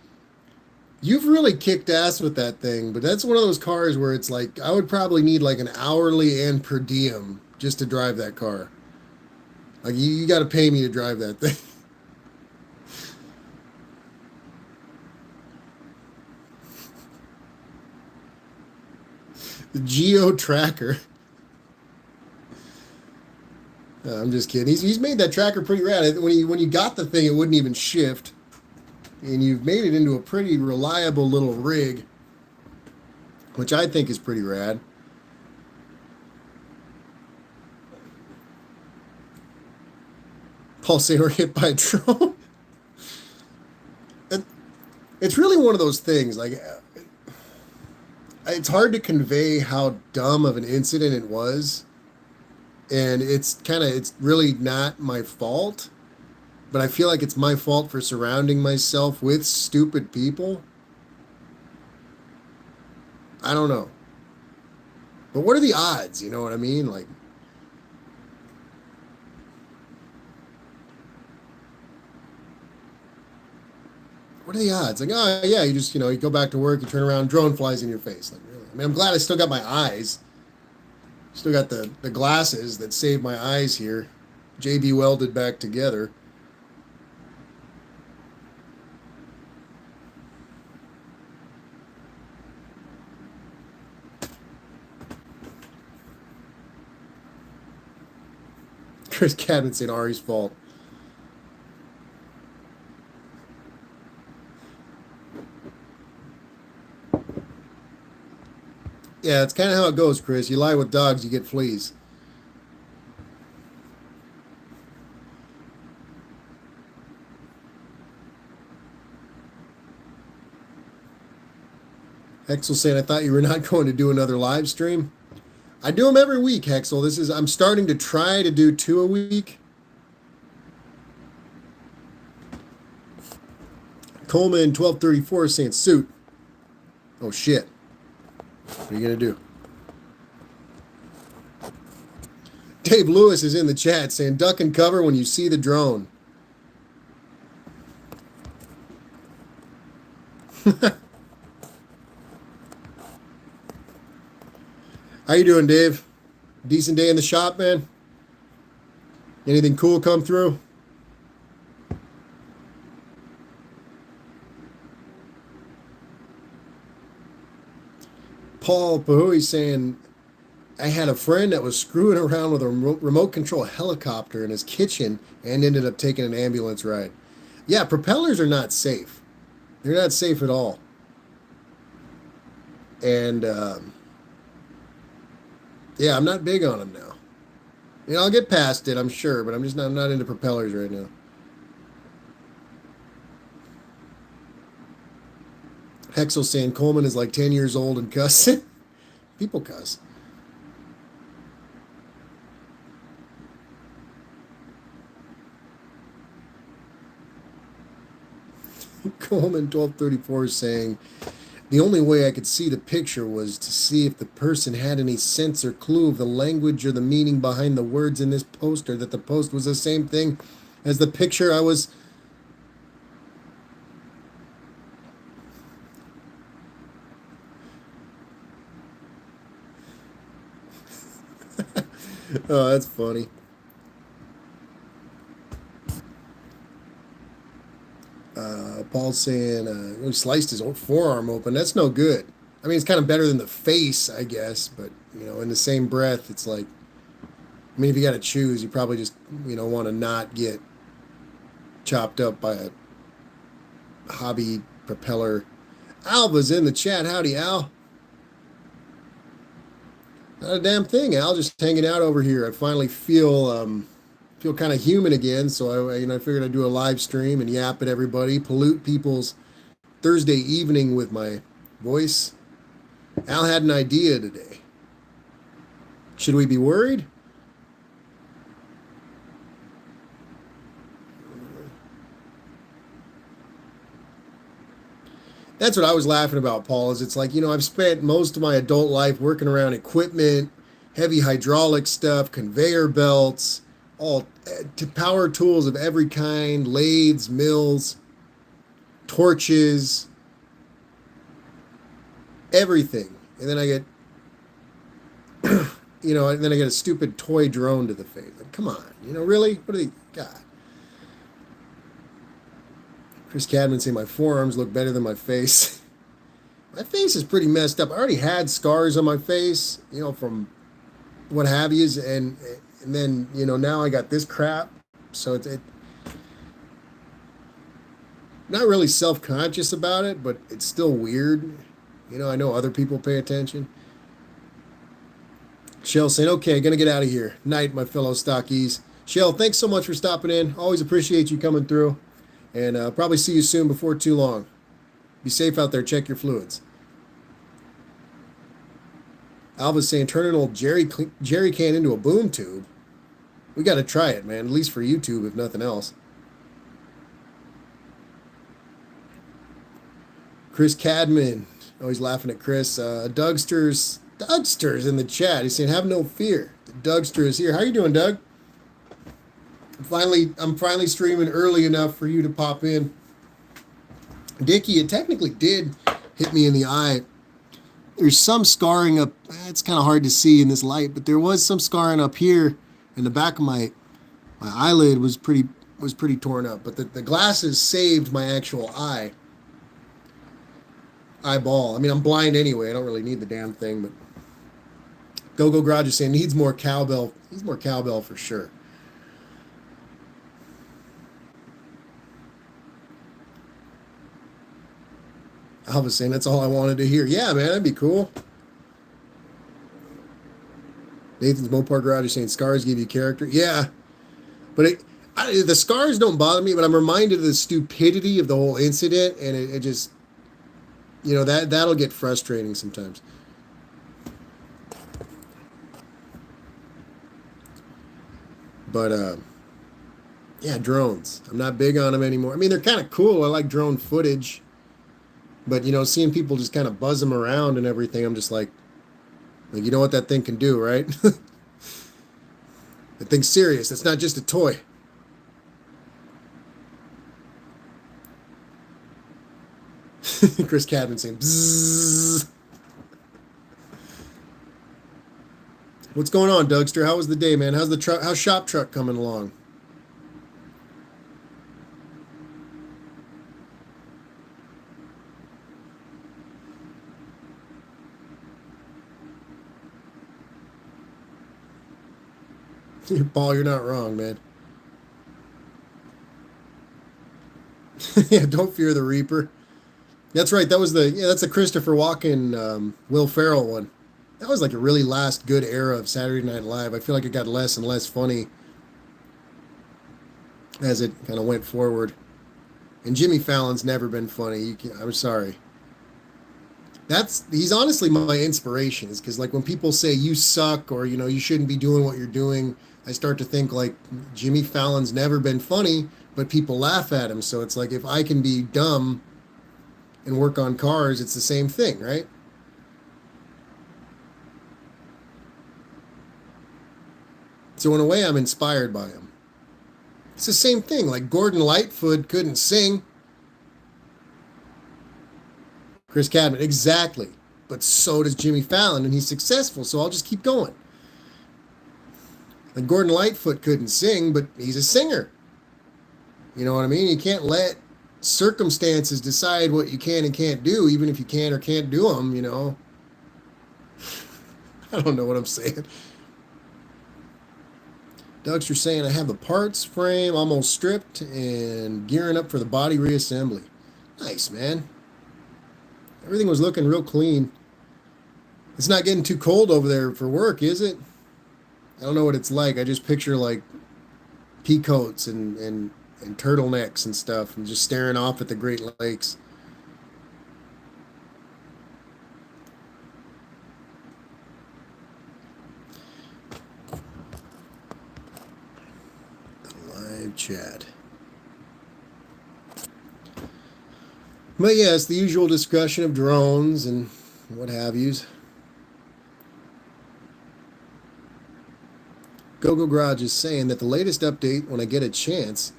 you've really kicked ass with that thing, but that's one of those cars where it's like, I would probably need like an hourly and per diem just to drive that car. Like, you got to pay me to drive that thing. The Geo Tracker. I'm just kidding. He's made that tracker pretty rad. When you got the thing, it wouldn't even shift. And you've made it into a pretty reliable little rig, which I think is pretty rad. Paul saying we're hit by a drone. It's really one of those things. Like, it's hard to convey how dumb of an incident it was. And it's really not my fault. But I feel like it's my fault for surrounding myself with stupid people. I don't know. But what are the odds? You know what I mean? Like, what are the odds? Like, oh, yeah, you just, you go back to work, you turn around, drone flies in your face. Like, really? I mean, I'm glad I still got my eyes. Still got the glasses that saved my eyes here. JB welded back together. Chris Cadman saying Ari's fault. Yeah, it's kind of how it goes, Chris. You lie with dogs, you get fleas. Hexel saying, I thought you were not going to do another live stream. I do them every week, Hexel. I'm starting to try to do 2 a week. Coleman 1234 is saying suit. Oh shit. What are you gonna do? Dave Lewis is in the chat saying duck and cover when you see the drone. How you doing, Dave? Decent day in the shop, man? Anything cool come through? Paul Pahui saying, I had a friend that was screwing around with a remote control helicopter in his kitchen and ended up taking an ambulance ride. Yeah, propellers are not safe. They're not safe at all. And yeah, I'm not big on them now. You know, I'll get past it, I'm sure, but I'm not into propellers right now. Hexel saying Coleman is like 10 years old and cussing. People cuss. Coleman 1234 is saying the only way I could see the picture was to see if the person had any sense or clue of the language or the meaning behind the words in this post, or that the post was the same thing as the picture I was. Oh, that's funny. Paul's saying he sliced his own forearm open. That's no good. I mean, it's kind of better than the face, I guess, but you know, in the same breath, it's like, I mean, if you got to choose, you probably just, you know, want to not get chopped up by a hobby propeller. Alva's in the chat. Howdy, Al. Not a damn thing, Al. Just hanging out over here. I finally feel kind of human again. So I figured I'd do a live stream and yap at everybody, pollute people's Thursday evening with my voice. Al had an idea today. Should we be worried? That's what I was laughing about, Paul, is it's like, you know, I've spent most of my adult life working around equipment, heavy hydraulic stuff, conveyor belts, all power tools of every kind, lathes, mills, torches, everything. And then I get, you know, and then I get a stupid toy drone to the face. Like, come on, you know, really? What are they, God. Chris Cadman saying my forearms look better than my face. My face is pretty messed up. I already had scars on my face, you know, from what have yous, and then, you know, now I got this crap. So it's not really self-conscious about it, but it's still weird. You know, I know other people pay attention. Shell saying, okay, gonna get out of here. Night, my fellow stockies. Shell, thanks so much for stopping in. Always appreciate you coming through. And probably see you soon before too long. Be safe out there. Check your fluids. Alva's saying, turn an old jerry can into a boom tube. We got to try it, man. At least for YouTube, if nothing else. Chris Cadman. Always laughing at Chris. Dougster's in the chat. He's saying, have no fear. The Dougster is here. How you doing, Doug? I'm finally streaming early enough for you to pop in. Dickie, it technically did hit me in the eye. There's some scarring up. It's kind of hard to see in this light, but there was some scarring up here, and the back of my eyelid was pretty torn up. But the glasses saved my actual eyeball. I mean, I'm blind anyway. I don't really need the damn thing. But Go Garage is saying needs more cowbell. Needs more cowbell for sure. I was saying that's all I wanted to hear. Yeah, man, that'd be cool. Nathan's Mopar Garage is saying scars give you character. Yeah, but the scars don't bother me, but I'm reminded of the stupidity of the whole incident, and it just, you know, that'll get frustrating sometimes. But yeah, drones. I'm not big on them anymore. I mean, they're kind of cool. I like drone footage. But, you know, seeing people just kind of buzz them around and everything, I'm just like, you know what that thing can do, right? That thing's serious. It's not just a toy. Chris Cadman saying, bzzz. What's going on, Dougster? How was the day, man? How's Shop Truck coming along? Paul, you're not wrong, man. Yeah, don't fear the Reaper. That's right. That's the Christopher Walken, Will Ferrell one. That was like a really last good era of Saturday Night Live. I feel like it got less and less funny as it kind of went forward. And Jimmy Fallon's never been funny. I'm sorry. He's honestly my inspiration. Is because like when people say you suck or you shouldn't be doing what you're doing, I start to think like Jimmy Fallon's never been funny, but people laugh at him. So it's like if I can be dumb and work on cars, it's the same thing, right? So in a way, I'm inspired by him. It's the same thing. Like Gordon Lightfoot couldn't sing. Chris Cadman, exactly. But so does Jimmy Fallon, and he's successful. So I'll just keep going. Like Gordon Lightfoot couldn't sing, but he's a singer. You know what I mean? You can't let circumstances decide what you can and can't do, even if you can or can't do them. I don't know what I'm saying. Dougster saying I have the parts frame almost stripped and gearing up for the body reassembly. Nice, man. Everything was looking real clean. It's not getting too cold over there for work, is it? I don't know what it's like. I just picture like pea coats and turtlenecks and stuff and just staring off at the Great Lakes. Live chat. But yes, the usual discussion of drones and what have yous. GoGo Garage is saying that the latest update, when I get a chance,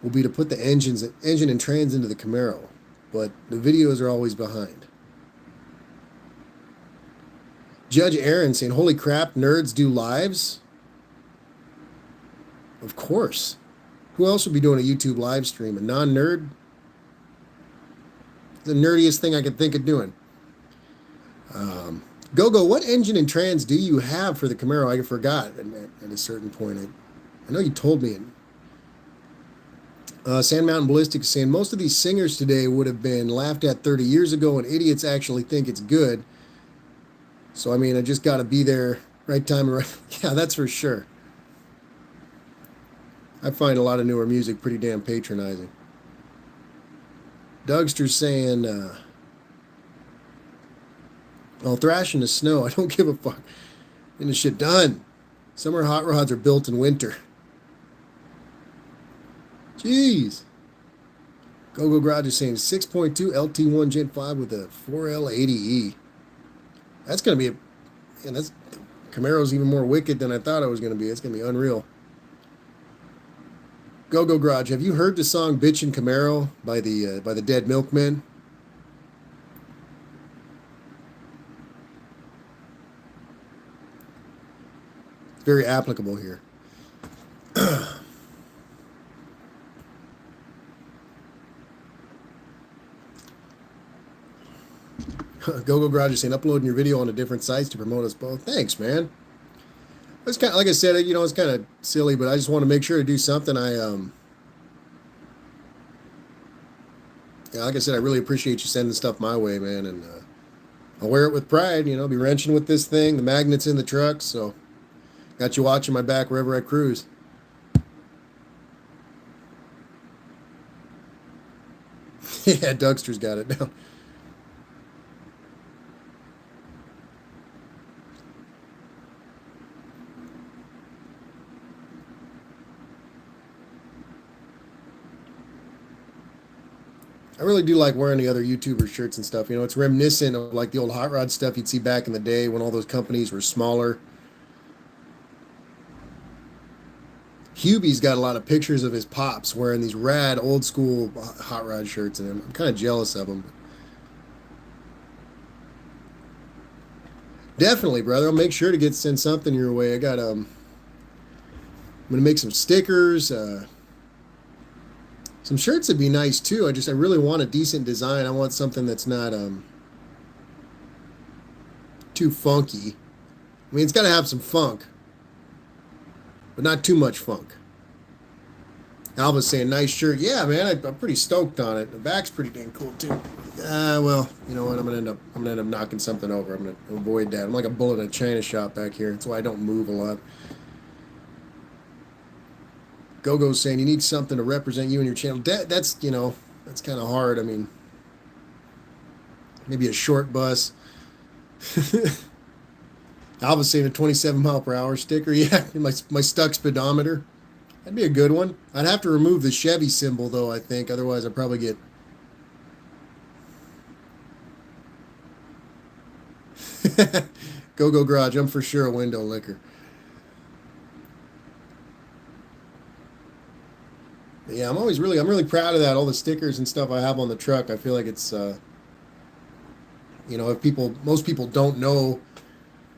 will be to put the engine and trans into the Camaro, but the videos are always behind. Judge Aaron saying, holy crap, nerds do lives? Of course. Who else would be doing a YouTube live stream? A non-nerd? The nerdiest thing I could think of doing. Gogo, what engine and trans do you have for the Camaro? I forgot at a certain point. I know you told me. Sand Mountain Ballistic is saying most of these singers today would have been laughed at 30 years ago, and idiots actually think it's good. So I mean, I just got to be there, right time, right. Yeah, that's for sure. I find a lot of newer music pretty damn patronizing. Dougster's saying, I'll thrash in the snow. I don't give a fuck. Getting the shit done. Summer hot rods are built in winter. Jeez. GoGo Garage is saying 6.2 LT1 Gen 5 with a 4L80E. That's going to be that's Camaro's even more wicked than I thought it was going to be. It's going to be unreal. GoGo Garage, have you heard the song Bitchin' Camaro by the Dead Milkmen? It's very applicable here. GoGo Garage is saying uploading your video onto different sites to promote us both. Thanks, man. It's kind of, like I said, it's kind of silly, but I just want to make sure to do something. Like I said, I really appreciate you sending stuff my way, man, and I'll wear it with pride. Be wrenching with this thing. The magnet's in the truck, so got you watching my back wherever I cruise. Yeah, Dougster's got it now. I really do like wearing the other YouTuber shirts and stuff. It's reminiscent of like the old hot rod stuff you'd see back in the day when all those companies were smaller. Hubie's got a lot of pictures of his pops wearing these rad old school hot rod shirts, and I'm kind of jealous of them. Definitely, brother. I'll make sure to send something your way. I'm gonna make some stickers. Some shirts would be nice too. I really want a decent design. I want something that's not too funky. I mean, it's got to have some funk. but not too much funk. Alva's saying, nice shirt. Yeah, man, I'm pretty stoked on it. The back's pretty dang cool too. Well, you know what? I'm gonna end up knocking something over. I'm gonna avoid that. I'm like a bull in a china shop back here. That's why I don't move a lot. Go-Go's saying you need something to represent you and your channel. That's you know, that's kind of hard. I mean, maybe a short bus. Alva's saying a 27 mile per hour sticker. Yeah, my stuck speedometer. That'd be a good one. I'd have to remove the Chevy symbol, though, I think. Otherwise, I'd probably get... Go Garage. I'm for sure a window licker. Yeah, I'm really proud of that. All the stickers and stuff I have on the truck. I feel like it's, you know, most people don't know,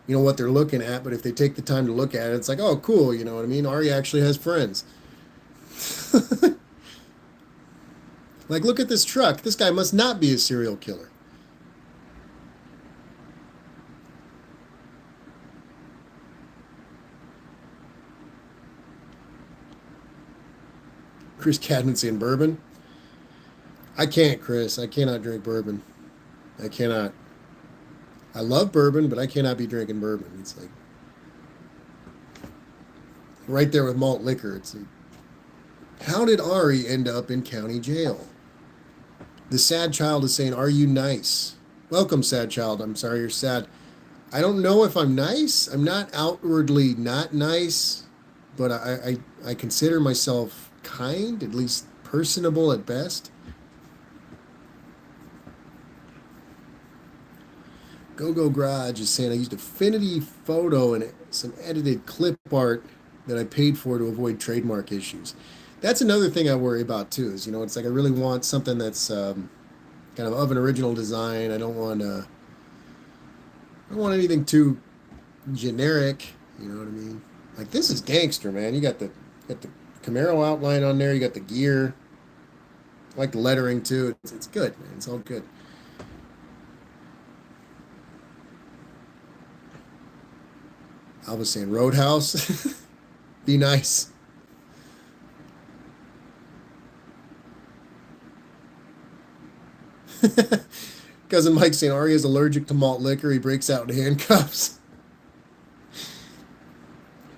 you know, what they're looking at, but if they take the time to look at it, it's like, oh, cool, you know what I mean? Ari actually has friends. Like, look at this truck. This guy must not be a serial killer. Chris Cadman saying bourbon. I can't, Chris. I cannot drink bourbon. I cannot. I love bourbon, but I cannot be drinking bourbon. It's like right there with malt liquor. It's like, how did Ari end up in county jail? The sad child is saying, are you nice? Welcome, sad child. I'm sorry you're sad. I don't know if I'm nice. I'm not outwardly not nice, but I consider myself kind, at least personable at best. Go Garage is saying I used Affinity Photo and some edited clip art that I paid for to avoid trademark issues. That's another thing I worry about too. Is, you know, it's like I really want something that's kind of an original design. I don't want anything too generic. You know what I mean? Like, this is gangster, man. You got the Camaro outline on there. You got the gear. I like the lettering too. It's good, man. It's all good. I was saying Roadhouse. Be nice. Cousin Mike saying Ari is allergic to malt liquor. He breaks out in handcuffs.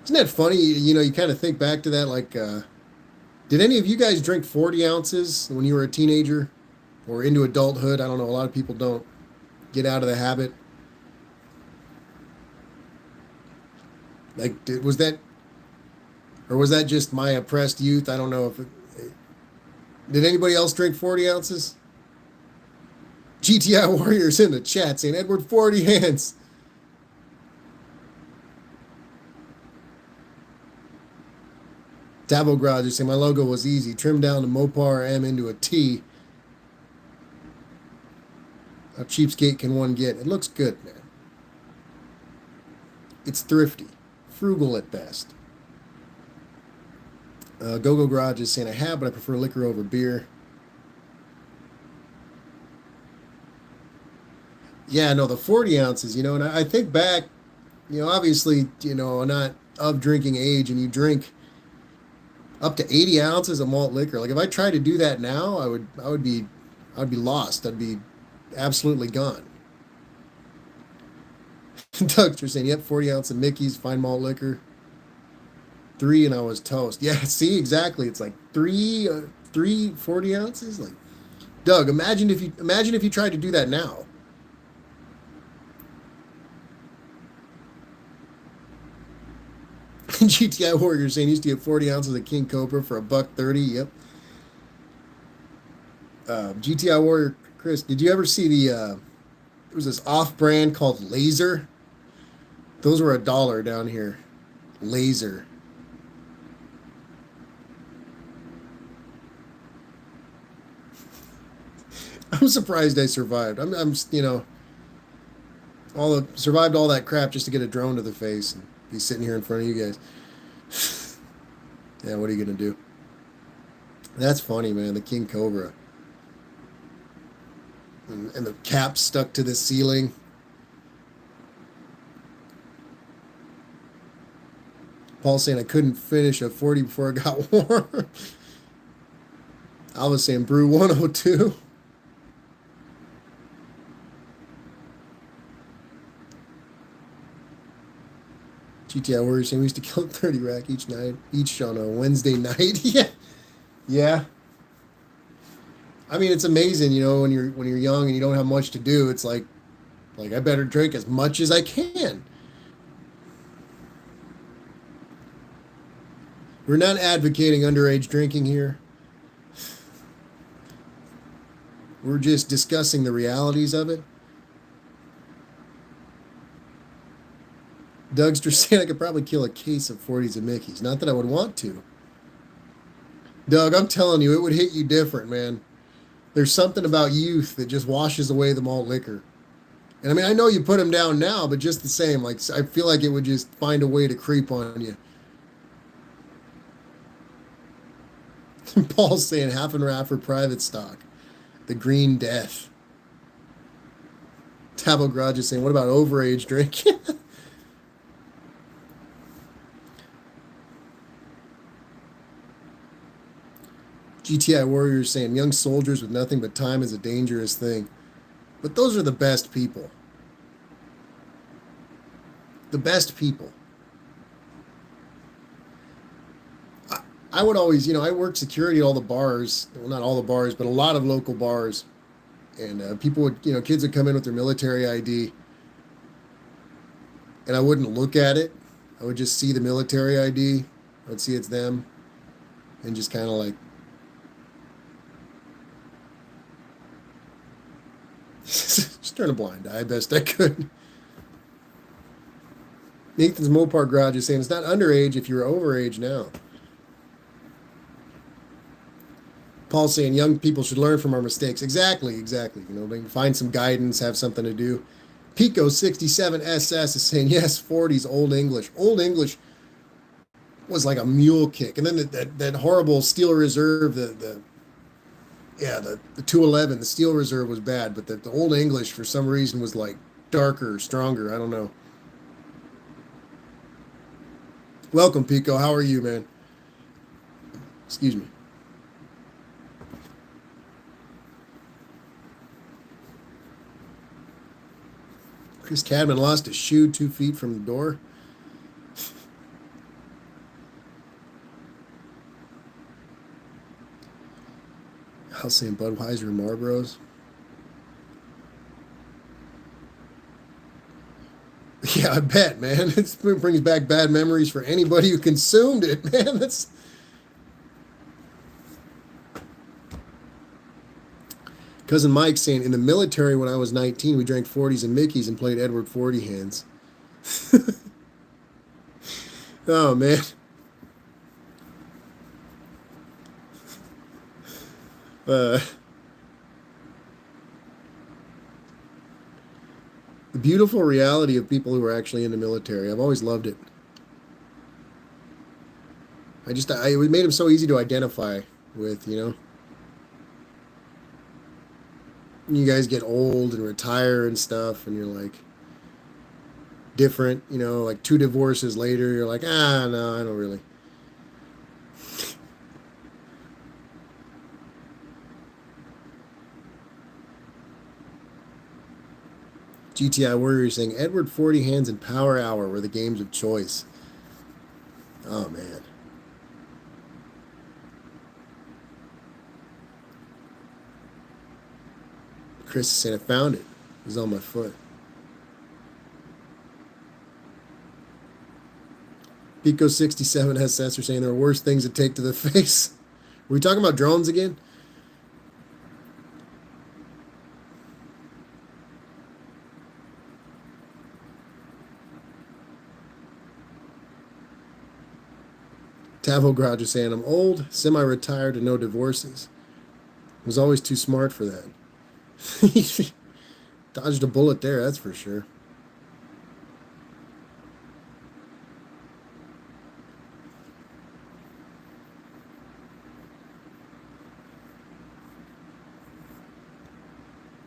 Isn't that funny? You know, you kind of think back to that. Like, did any of you guys drink 40 ounces when you were a teenager or into adulthood? I don't know. A lot of people don't get out of the habit. Like, was that, or was that just my oppressed youth? I don't know if did anybody else drink 40 ounces? GTI Warriors in the chat saying, Edward, 40 hands. Dabo Garage is saying, my logo was easy. Trimmed down to Mopar M into a T. How cheapskate can one get? It looks good, man. It's thrifty. Frugal at best. Go Garage is saying, I have, but I prefer liquor over beer. Yeah, no, the 40 ounces, you know, and I think back, you know, obviously, you know, not of drinking age, and you drink up to 80 ounces of malt liquor. Like, if I tried to do that now, I'd be lost. I'd be absolutely gone. Doug's saying, yep, 40 ounce of Mickey's, fine malt liquor. 3 and I was toast. Yeah, see, exactly. It's like 40 ounces. Like, Doug, imagine if you tried to do that now. GTI Warrior saying used to get 40 ounces of King Cobra for $1.30. Yep. GTI Warrior Chris, did you ever see there was this off-brand called Laser? Those were $1 down here. Laser. I'm surprised I survived. I'm you know, survived all that crap just to get a drone to the face and be sitting here in front of you guys. Yeah, what are you gonna do? That's funny, man. The King Cobra and the cap stuck to the ceiling. Paul saying I couldn't finish a 40 before it got warm. I was saying brew 102. GTI Warrior saying we used to kill 30 rack each night, each on a Wednesday night. Yeah. Yeah. I mean, it's amazing, when you're young and you don't have much to do, it's like I better drink as much as I can. We're not advocating underage drinking here. We're just discussing the realities of it. Dougster saying I could probably kill a case of 40s and Mickeys. Not that I would want to. Doug, I'm telling you, it would hit you different, man. There's something about youth that just washes away the malt liquor. And I mean, I know you put them down now, but just the same, like I feel like it would just find a way to creep on you. Paul's saying half and wrap for private stock. The Green Death. Tabo Garage is saying, what about overage drink? GTI Warriors saying, young soldiers with nothing but time is a dangerous thing. But those are the best people. The best people. I would always, I worked security at all the bars. Well, not all the bars, but a lot of local bars. And people would, kids would come in with their military ID. And I wouldn't look at it. I would just see the military ID. I would see it's them. And just kind of like, just turn a blind eye best I could. Nathan's Mopar Garage is saying it's not underage if you're overage now. Paul's saying young people should learn from our mistakes. Exactly. They can find some guidance, have something to do. Pico 67 SS is saying yes, 40s Old English. Old English was like a mule kick, and then that horrible Steel Reserve, the 211, the Steel Reserve was bad, but the Old English for some reason was like darker, stronger. I don't know. Welcome, Pico. How are you, man? Excuse me. Chris Cadman lost his shoe 2 feet from the door. I was saying Budweiser and Marlboros. Yeah, I bet, man. It brings back bad memories for anybody who consumed it, man. That's Cousin Mike saying, in the military when I was 19, we drank 40s and Mickeys and played Edward 40 hands. Oh, man. The beautiful reality of people who are actually in the military. I've always loved it. It made them so easy to identify with, You guys get old and retire and stuff, and you're like different, like 2 divorces later, you're like, no, I don't really. GTI Warrior saying Edward 40 hands and Power Hour were the games of choice. Oh, man. Chris is saying I found it. It was on my foot. Pico 67 has Sensor saying there are worse things to take to the face. Were we talking about drones again? Tavo Garage is saying I'm old, semi-retired, and no divorces. Was always too smart for that. Dodged a bullet there, that's for sure.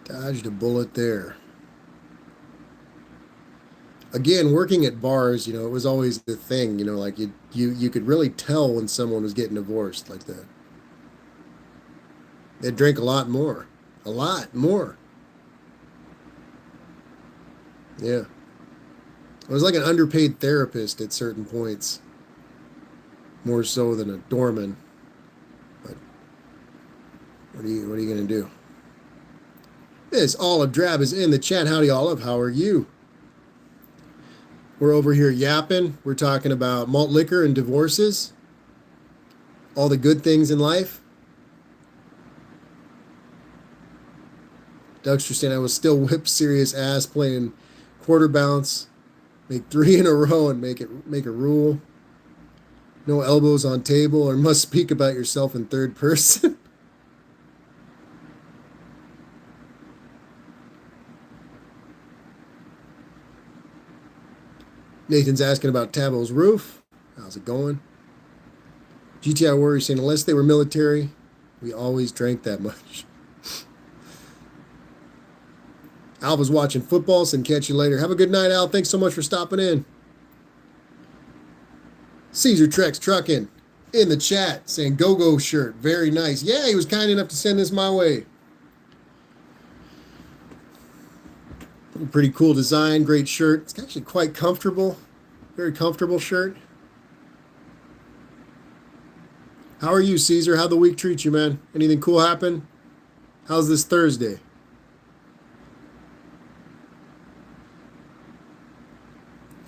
Dodged a bullet there. again, working at bars, it was always the thing, like you could really tell when someone was getting divorced like that. They drink a lot more. Yeah, I was like an underpaid therapist at certain points, more so than a doorman. But what are you gonna do? This Olive Drab is in the chat. Howdy, Olive. How are you? We're over here yapping. We're talking about malt liquor and divorces, all the good things in life. Dougster saying I was still whip serious ass playing quarter bounce, make 3 in a row and make a rule. No elbows on table or must speak about yourself in third person. Nathan's asking about Tabo's roof. How's it going? GTI Warrior saying unless they were military, we always drank that much. Alva's watching football, so catch you later. Have a good night, Al. Thanks so much for stopping in. Caesar Trex Trucking in the chat saying go-go shirt. Very nice. Yeah, he was kind enough to send this my way. Pretty cool design. Great shirt. It's actually quite comfortable. Very comfortable shirt. How are you, Caesar? How'd the week treat you, man? Anything cool happen? How's this Thursday?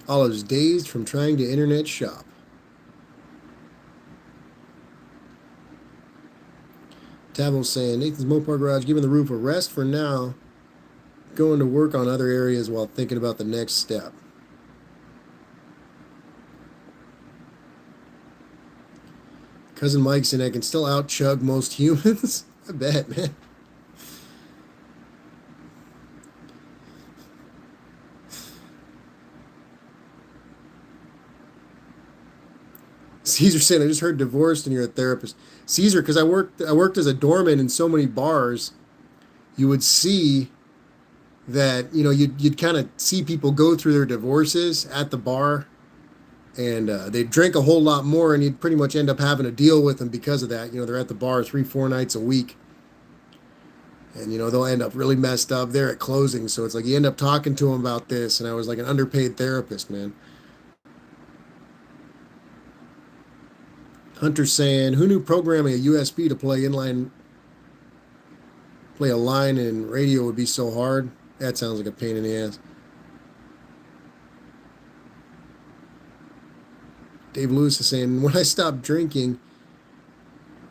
Olive's dazed from trying to internet shop. Tabo's saying Nathan's Mopar Garage giving the roof a rest for now. Going to work on other areas while thinking about the next step. Cousin Mike saying I can still out chug most humans. I bet, man. Caesar saying I just heard divorced and you're a therapist. Caesar, because I worked as a doorman in so many bars, you would see that you'd kind of see people go through their divorces at the bar, and they'd drink a whole lot more, and you'd pretty much end up having to deal with them because of that. They're at the bar 3-4 nights a week, and they'll end up really messed up there at closing. So it's like you end up talking to them about this, and I was like an underpaid therapist, man. Hunter saying, who knew programming a USB to play a line in radio would be so hard? That sounds like a pain in the ass. Dave Lewis is saying, when I stopped drinking,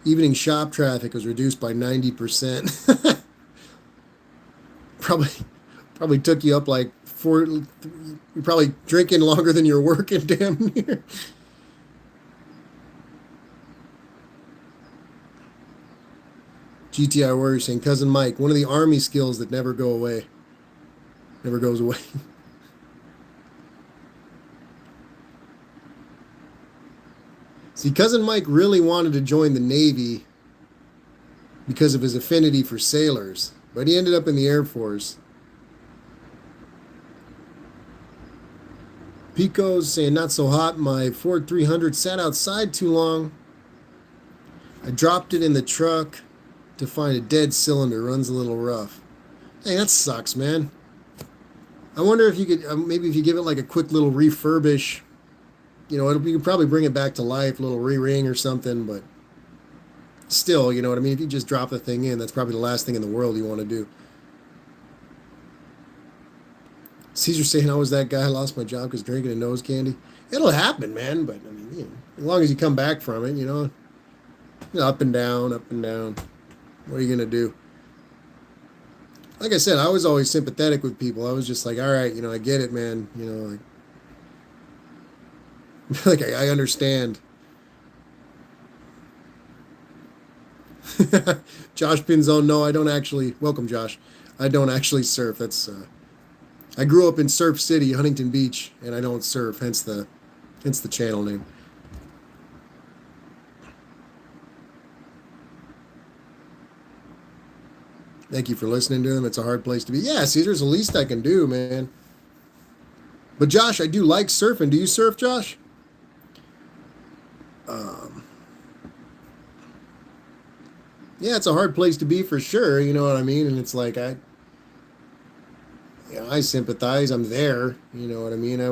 evening shop traffic was reduced by 90%. Probably took you up like you're probably drinking longer than you're working damn near. GTI Warrior saying, Cousin Mike, one of the Army skills that never goes away. See, Cousin Mike really wanted to join the Navy because of his affinity for sailors, but he ended up in the Air Force. Pico's saying, not so hot. My Ford 300 sat outside too long. I dropped it in the truck to find a dead cylinder. Runs a little rough. Hey, that sucks, man. I wonder if you could, maybe if you give it like a quick little refurbish, you could probably bring it back to life, a little re-ring or something, but still, you know what I mean? If you just drop the thing in, that's probably the last thing in the world you want to do. Caesar saying I was that guy. I lost my job because drinking a nose candy. It'll happen, man, but I mean, as long as you come back from it, up and down, up and down. What are you going to do? Like I said, I was always sympathetic with people. I was just like, all right, I get it, man. Like I understand. Josh Pinzone, no, I don't actually. Welcome, Josh. I don't actually surf. That's. I grew up in Surf City, Huntington Beach, and I don't surf. Hence the channel name. Thank you for listening to them. It's a hard place to be. Yeah, Caesar's the least I can do, man. But Josh, I do like surfing. Do you surf, Josh? Um, yeah, it's a hard place to be for sure. You know what I mean? And it's like I sympathize. I'm there. You know what I mean? I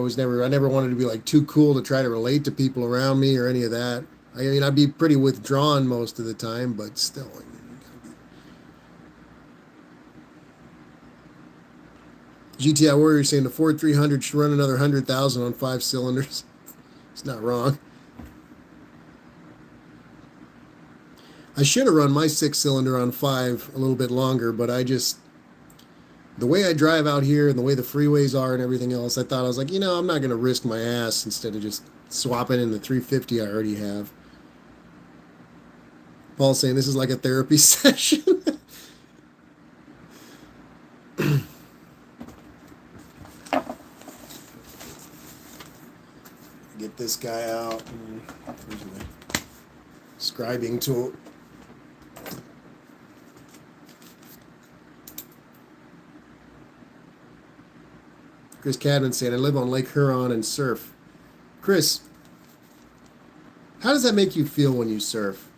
never wanted to be like too cool to try to relate to people around me or any of that. I mean, I'd be pretty withdrawn most of the time, but still. I mean, GTI Warrior saying the Ford 300 should run another 100,000 on 5 cylinders. It's not wrong. I should have run my 6 cylinder on five a little bit longer, but the way I drive out here and the way the freeways are and everything else, I was like, I'm not going to risk my ass instead of just swapping in the 350 I already have. Paul saying this is like a therapy session. Get this guy out. Where's my scribing tool? Chris Cadman saying, I live on Lake Huron and surf. Chris, how does that make you feel when you surf?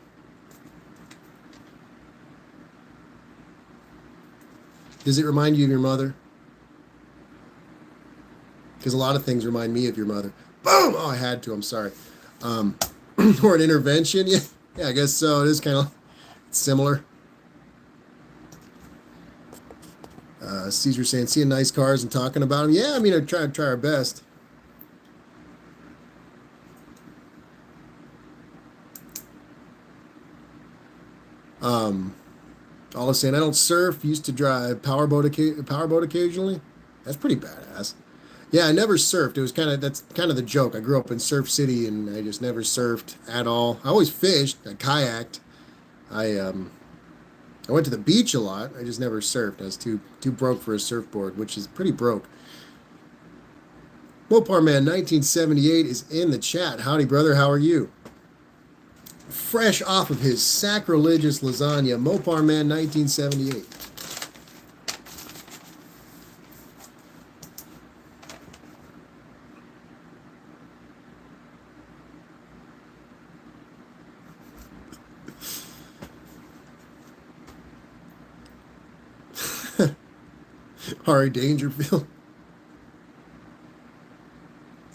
Does it remind you of your mother? Because a lot of things remind me of your mother. Boom! Oh, I had to. I'm sorry. Or an intervention. Yeah, I guess so. It is kind of similar. Caesar saying, seeing nice cars and talking about them. Yeah, I mean, I try our best. Olive saying, I don't surf. Used to drive powerboat occasionally. That's pretty badass. Yeah, I never surfed. That's kind of the joke. I grew up in Surf City and I just never surfed at all. I always fished. I kayaked. I went to the beach a lot. I just never surfed. I was too broke for a surfboard, which is pretty broke. Mopar Man 1978 is in the chat. Howdy, brother. How are you? Fresh off of his sacrilegious lasagna, Mopar Man 1978. Ari Dangerfield.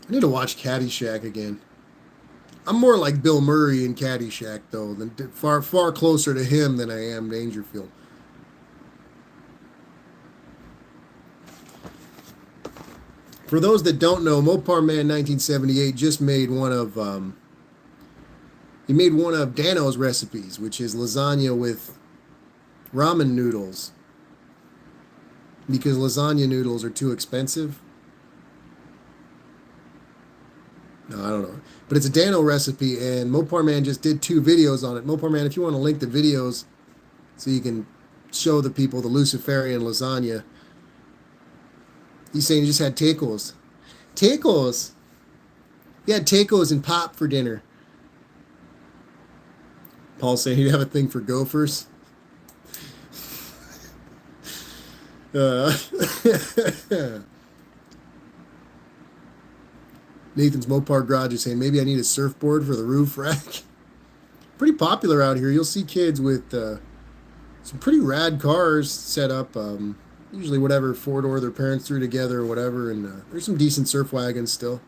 I need to watch Caddyshack again. I'm more like Bill Murray in Caddyshack, though, than far closer to him than I am Dangerfield. For those that don't know, Mopar Man 1978 just made one of he made one of Dano's recipes, which is lasagna with ramen noodles, because lasagna noodles are too expensive. No, I don't know. But it's a Dano recipe, and Mopar Man just did 2 videos on it. Mopar Man, if you want to link the videos so you can show the people the Luciferian lasagna. He's saying he just had tacos. Tacos! He had tacos and pop for dinner. Paul's saying he'd have a thing for gophers. Nathan's Mopar Garage is saying, maybe I need a surfboard for the roof rack. Pretty popular out here. You'll see kids with some pretty rad cars set up. Usually whatever 4-door their parents threw together or whatever. And there's some decent surf wagons still.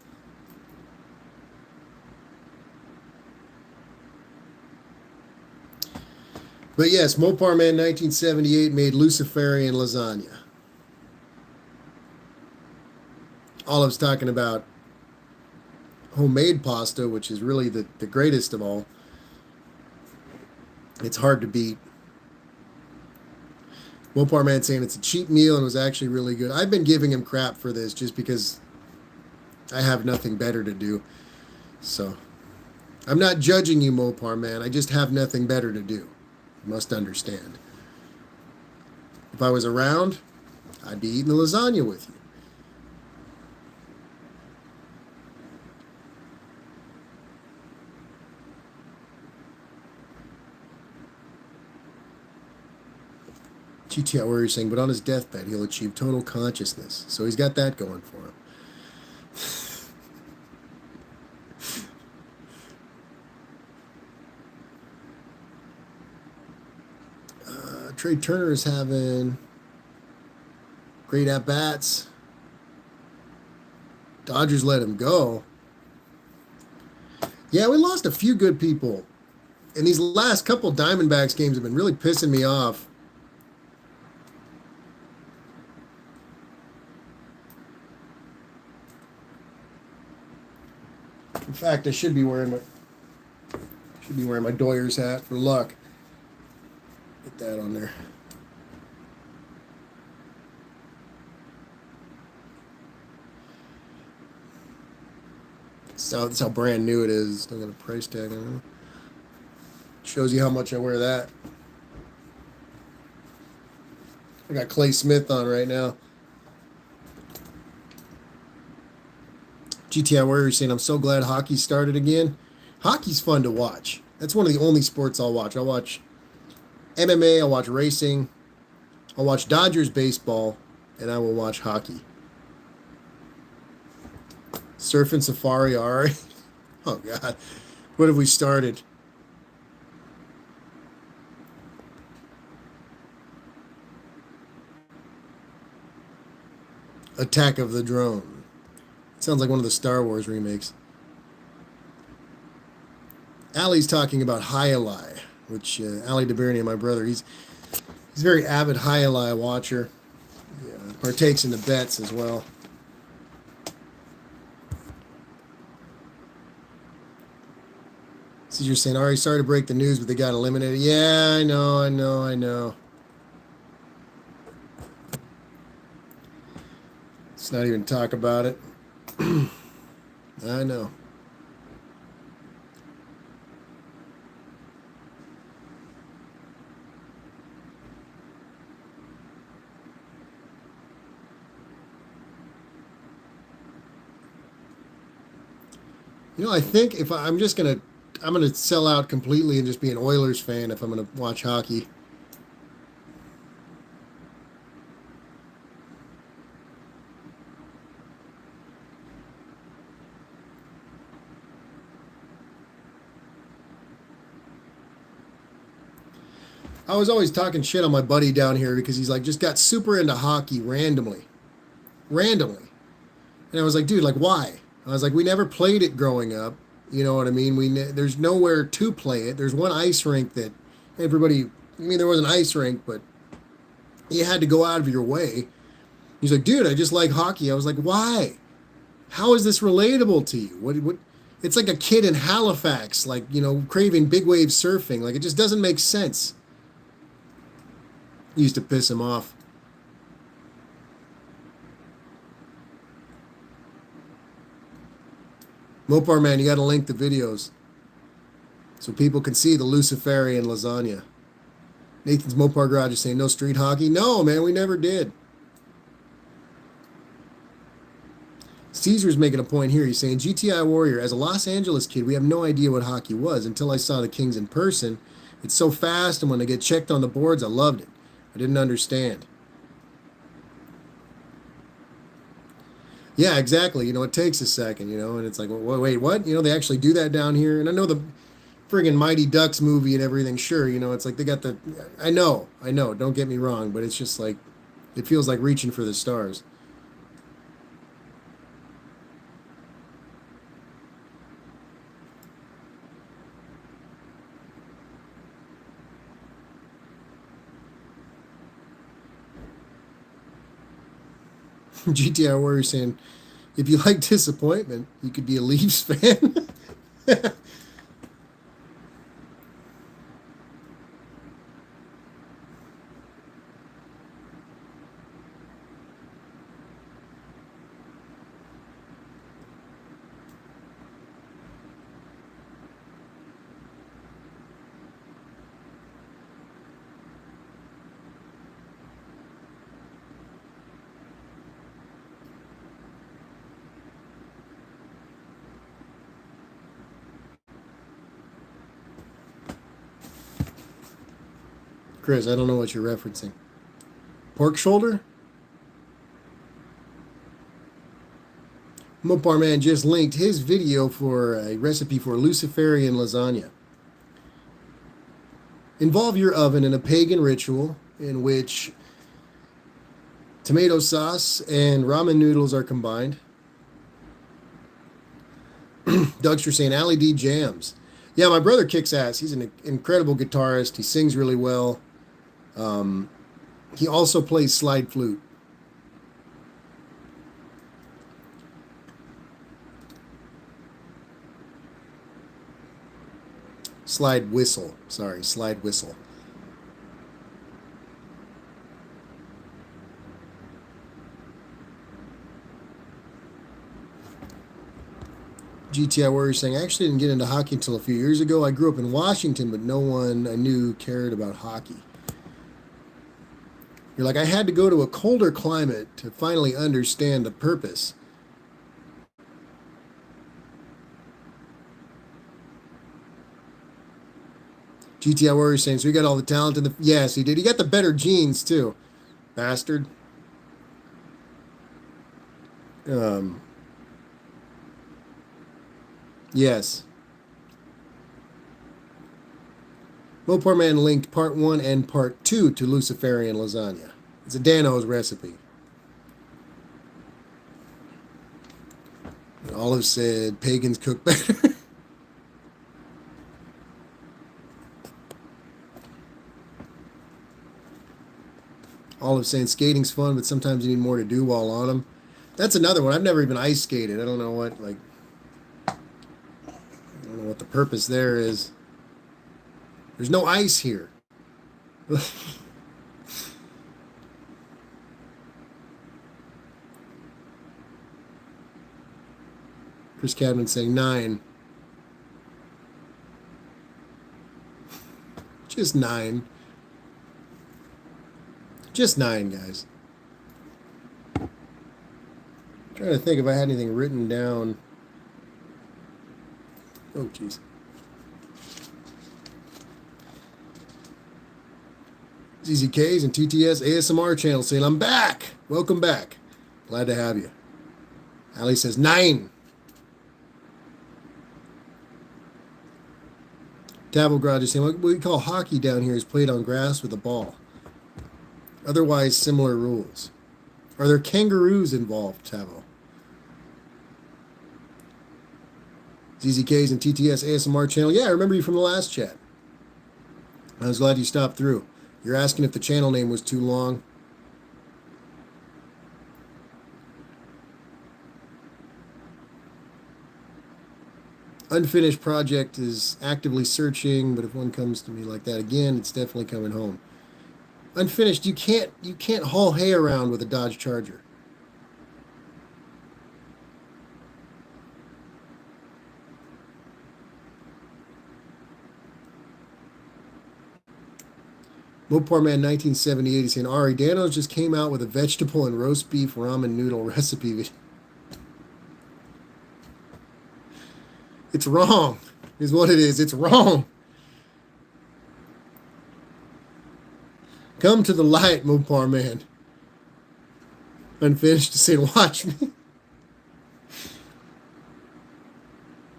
But yes, Mopar Man 1978 made Luciferian lasagna. Olive's talking about homemade pasta, which is really the greatest of all. It's hard to beat. Mopar Man saying it's a cheap meal and was actually really good. I've been giving him crap for this just because I have nothing better to do. So I'm not judging you, Mopar Man. I just have nothing better to do. You must understand. If I was around, I'd be eating the lasagna with you. GTI Warrior saying, but on his deathbed, he'll achieve total consciousness. So he's got that going for him. Trey Turner is having great at-bats. Dodgers let him go. Yeah, we lost a few good people. And these last couple Diamondbacks games have been really pissing me off. In fact, I should be wearing my Doyers hat for luck. Get that on there. So that's how brand new it is. Still got a price tag on it. Shows you how much I wear that. I got Clay Smith on right now. GTI Warrior saying, I'm so glad hockey started again. Hockey's fun to watch. That's one of the only sports I'll watch. I'll watch MMA, I'll watch racing, I'll watch Dodgers baseball, and I will watch hockey. Surfing Safari, Ari. Oh, God. What have we started? Attack of the Drone. Sounds like one of the Star Wars remakes. Ali's talking about Highlight, which Ali DeBernie, my brother, he's a very avid Highlight watcher. Yeah, partakes in the bets as well. So you're saying, Ari, sorry to break the news, but they got eliminated. Yeah, I know. Let's not even talk about it. I know. I think if I'm gonna sell out completely and just be an Oilers fan if I'm gonna watch hockey. I was always talking shit on my buddy down here because he's like just got super into hockey randomly. And I was like, dude, like why? I was like, we never played it growing up. You know what I mean? There's nowhere to play it. There's one ice rink that everybody. I mean, there was an ice rink, but you had to go out of your way. He's like, dude, I just like hockey. I was like, why? How is this relatable to you? What? It's like a kid in Halifax, like craving big wave surfing. Like it just doesn't make sense. Used to piss him off. Mopar man, you got to link the videos so people can see the Luciferian lasagna. Nathan's Mopar Garage is saying no street hockey. No, man, we never did. Caesar's making a point here. He's saying GTI Warrior, as a Los Angeles kid, we have no idea what hockey was until I saw the Kings in person. It's so fast, and when they get checked on the boards, I loved it. I didn't understand. Yeah, exactly. It takes a second, and it's like, well, wait, what? They actually do that down here. And I know the friggin' Mighty Ducks movie and everything. Sure, it's like they got the. I know. Don't get me wrong, but it's just like, it feels like reaching for the stars. GTI Warrior saying, if you like disappointment, you could be a Leafs fan. Chris, I don't know what you're referencing. Pork shoulder? Mopar Man just linked his video for a recipe for Luciferian lasagna. Involve your oven in a pagan ritual in which tomato sauce and ramen noodles are combined. Dougster saying Allie D jams. Yeah, my brother kicks ass. He's an incredible guitarist. He sings really well. He also plays slide flute. Slide whistle. Sorry, slide whistle. GTI Warrior saying, I actually didn't get into hockey until a few years ago. I grew up in Washington, but no one I knew cared about hockey. You're like, I had to go to a colder climate to finally understand the purpose. GTI Warrior saying, so he got all the talent in the... Yes, he did. He got the better genes, too. Bastard. Yes. Mopar Man linked part 1 and part 2 to Luciferian lasagna. It's a Dano's recipe. And Olive said pagans cook better. Olive saying skating's fun, but sometimes you need more to do while on them. That's another one. I've never even ice skated. I don't know what the purpose there is. There's no ice here. Chris Cadman saying 9. Just 9. Just 9, guys. I'm trying to think if I had anything written down. Oh, jeez. ZZKs and TTS ASMR channel saying, I'm back. Welcome back. Glad to have you. Ali says 9. Tavo Garage is saying, what we call hockey down here is played on grass with a ball. Otherwise, similar rules. Are there kangaroos involved, Tavo? ZZKs and TTS ASMR channel. Yeah, I remember you from the last chat. I was glad you stopped through. You're asking if the channel name was too long. Unfinished project is actively searching, but if one comes to me like that again, it's definitely coming home. Unfinished, you can't haul hay around with a Dodge Charger. Mopar Man 1978 is saying, Ari, Dano's just came out with a vegetable and roast beef ramen noodle recipe. It's wrong, is what it is. It's wrong. Come to the light, Mopar Man. Unfinished is saying, watch me.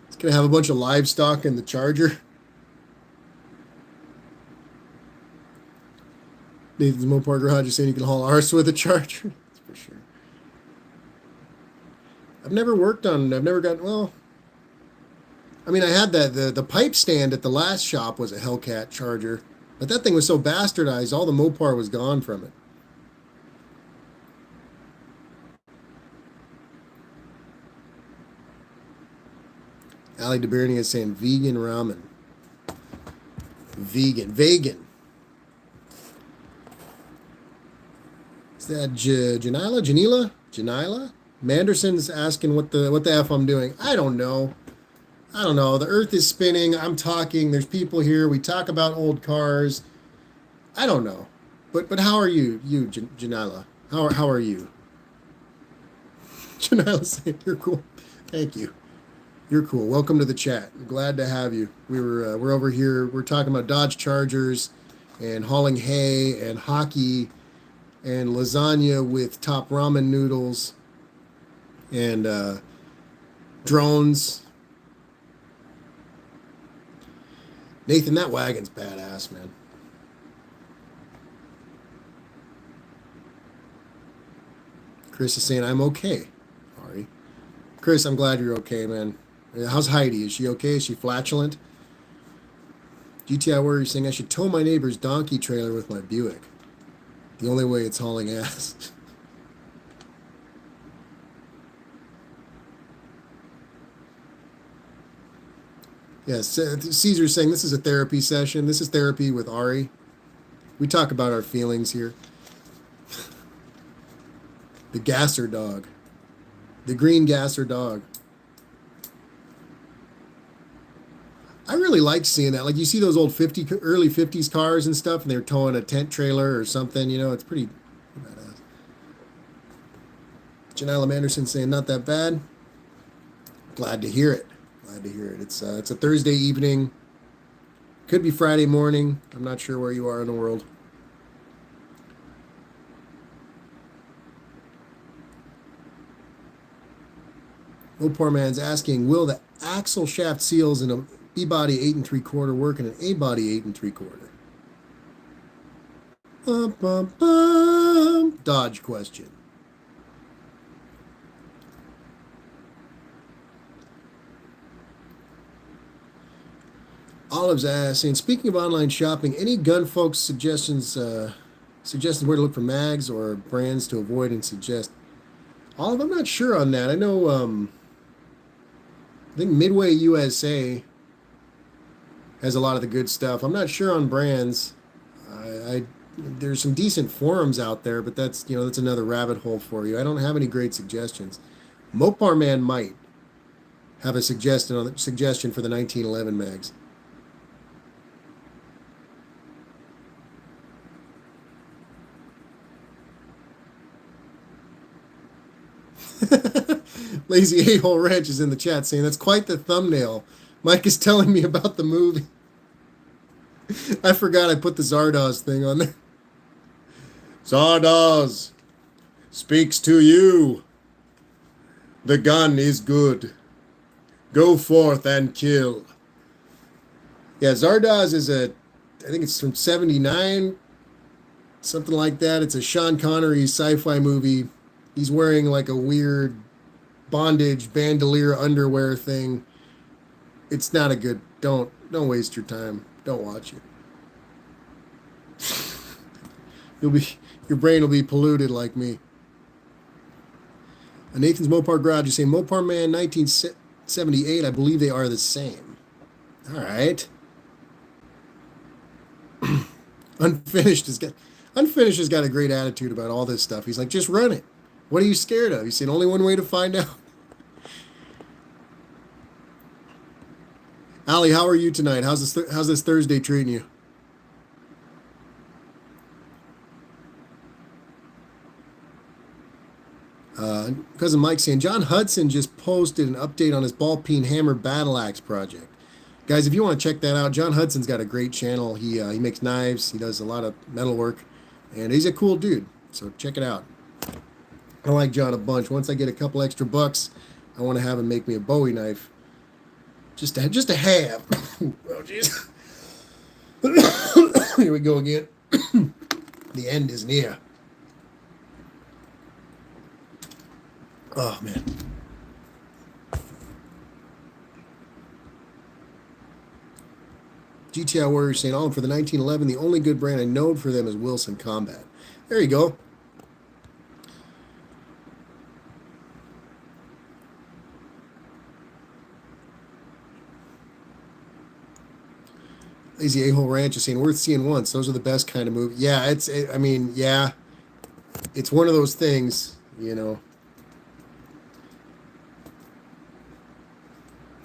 It's going to have a bunch of livestock in the Charger. Nathan's Mopar Garage is saying you can haul arse with a Charger. That's for sure. I've never gotten, well, I mean, I had the pipe stand at the last shop was a Hellcat Charger, but that thing was so bastardized, all the Mopar was gone from it. Ali DeBerni is saying vegan ramen. Vegan. Is that Janila? Manderson's asking what the F I'm doing. I don't know. The earth is spinning. I'm talking. There's people here. We talk about old cars. I don't know. But how are you, Janila? How are you? Janila saying you're cool. Thank you. You're cool. Welcome to the chat. I'm glad to have you. We're over here. We're talking about Dodge Chargers and hauling hay and hockey and lasagna with top ramen noodles and drones. Nathan, that wagon's badass, man. Chris is saying, I'm okay. Ari. Chris, I'm glad you're okay, man. How's Heidi? Is she okay? Is she flatulent? GTI Warrior saying, I should tow my neighbor's donkey trailer with my Buick. The only way it's hauling ass. Yes, Caesar's saying this is a therapy session. This is therapy with Ari. We talk about our feelings here. The gasser dog. The green gasser dog. I really like seeing that. Like you see those old early 50s cars and stuff, and they're towing a tent trailer or something, you know, it's pretty badass. Janila Anderson saying not that bad. Glad to hear it. Glad to hear it. It's a Thursday evening. Could be Friday morning. I'm not sure where you are in the world. Oh, poor man's asking, will the axle shaft seals in a B-body 8 3/4 work in an A-body 8 3/4? Bum, bum, bum. Dodge question. Olive's asking, speaking of online shopping, any gun folks suggestions where to look for mags or brands to avoid and suggest? Olive, I'm not sure on that. I know I think Midway USA has a lot of the good stuff. I'm not sure on brands. I there's some decent forums out there, but that's another rabbit hole for you. I don't have any great suggestions. Mopar Man might have a suggestion for the 1911 mags. Lazy A-hole Ranch is in the chat saying that's quite the thumbnail. Mike is telling me about the movie. I forgot I put the Zardoz thing on there. Zardoz speaks to you. The gun is good. Go forth and kill. Yeah, Zardoz is I think it's from 79, something like that. It's a Sean Connery sci-fi movie. He's wearing like a weird bondage bandolier underwear thing. It's not a good. Don't waste your time. Don't watch it. Your brain will be polluted like me. Nathan's Mopar Garage is saying Mopar Man 1978. I believe they are the same. All right. Unfinished has got a great attitude about all this stuff. He's like, just run it. What are you scared of? He said, only one way to find out. Allie, how are you tonight? How's this Thursday treating you? Cousin Mike saying, John Hudson just posted an update on his ball peen hammer battle axe project. Guys, if you want to check that out, John Hudson's got a great channel. He makes knives. He does a lot of metal work, and he's a cool dude. So check it out. I like John a bunch. Once I get a couple extra bucks, I want to have him make me a Bowie knife. Just to have. Oh, jeez. Here we go again. The end is near. Oh, man. GTI Warrior saying, for the 1911, the only good brand I know for them is Wilson Combat. There you go. Lazy A-hole Ranch is saying, worth seeing once. Those are the best kind of movie. Yeah, it's one of those things, you know.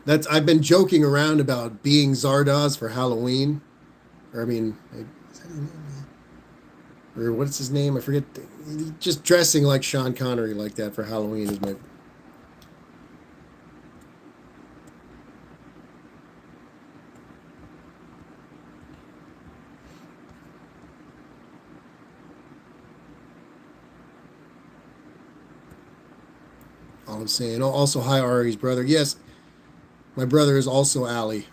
I've been joking around about being Zardoz for Halloween. Or, is that his name? Or what's his name? I forget. Just dressing like Sean Connery like that for Halloween is my... All I'm saying. Oh, also, hi, Ari's brother. Yes, my brother is also Ali.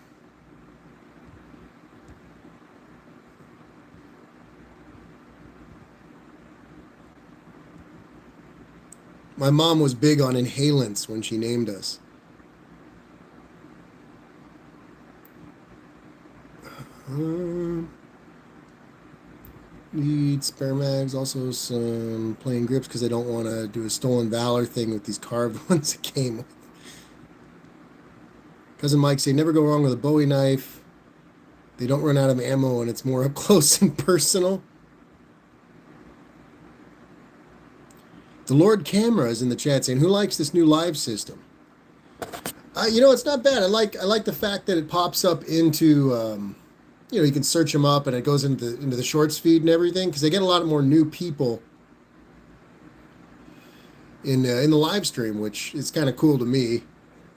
My mom was big on inhalants when she named us. Um, Need spare mags, also some plain grips because I don't want to do a stolen valor thing with these carved ones that came with. Cousin Mike say never go wrong with a Bowie knife. They don't run out of ammo and it's more up close and personal. The Lord Camera is in the chat saying, "Who likes this new live system?" It's not bad. I like the fact that it pops up into you can search them up and it goes into the shorts feed and everything because they get a lot more new people in the live stream, which is kind of cool to me.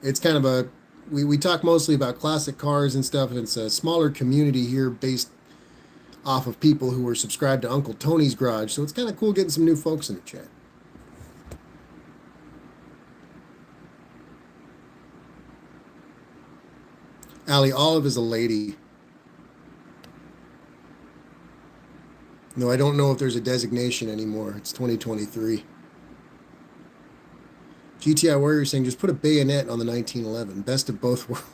It's kind of we talk mostly about classic cars and stuff, and it's a smaller community here based off of people who were subscribed to Uncle Tony's Garage, so it's kind of cool getting some new folks in the chat. Allie Olive is a lady. No, I don't know if there's a designation anymore. It's 2023. GTI Warrior saying just put a bayonet on the 1911. Best of both worlds.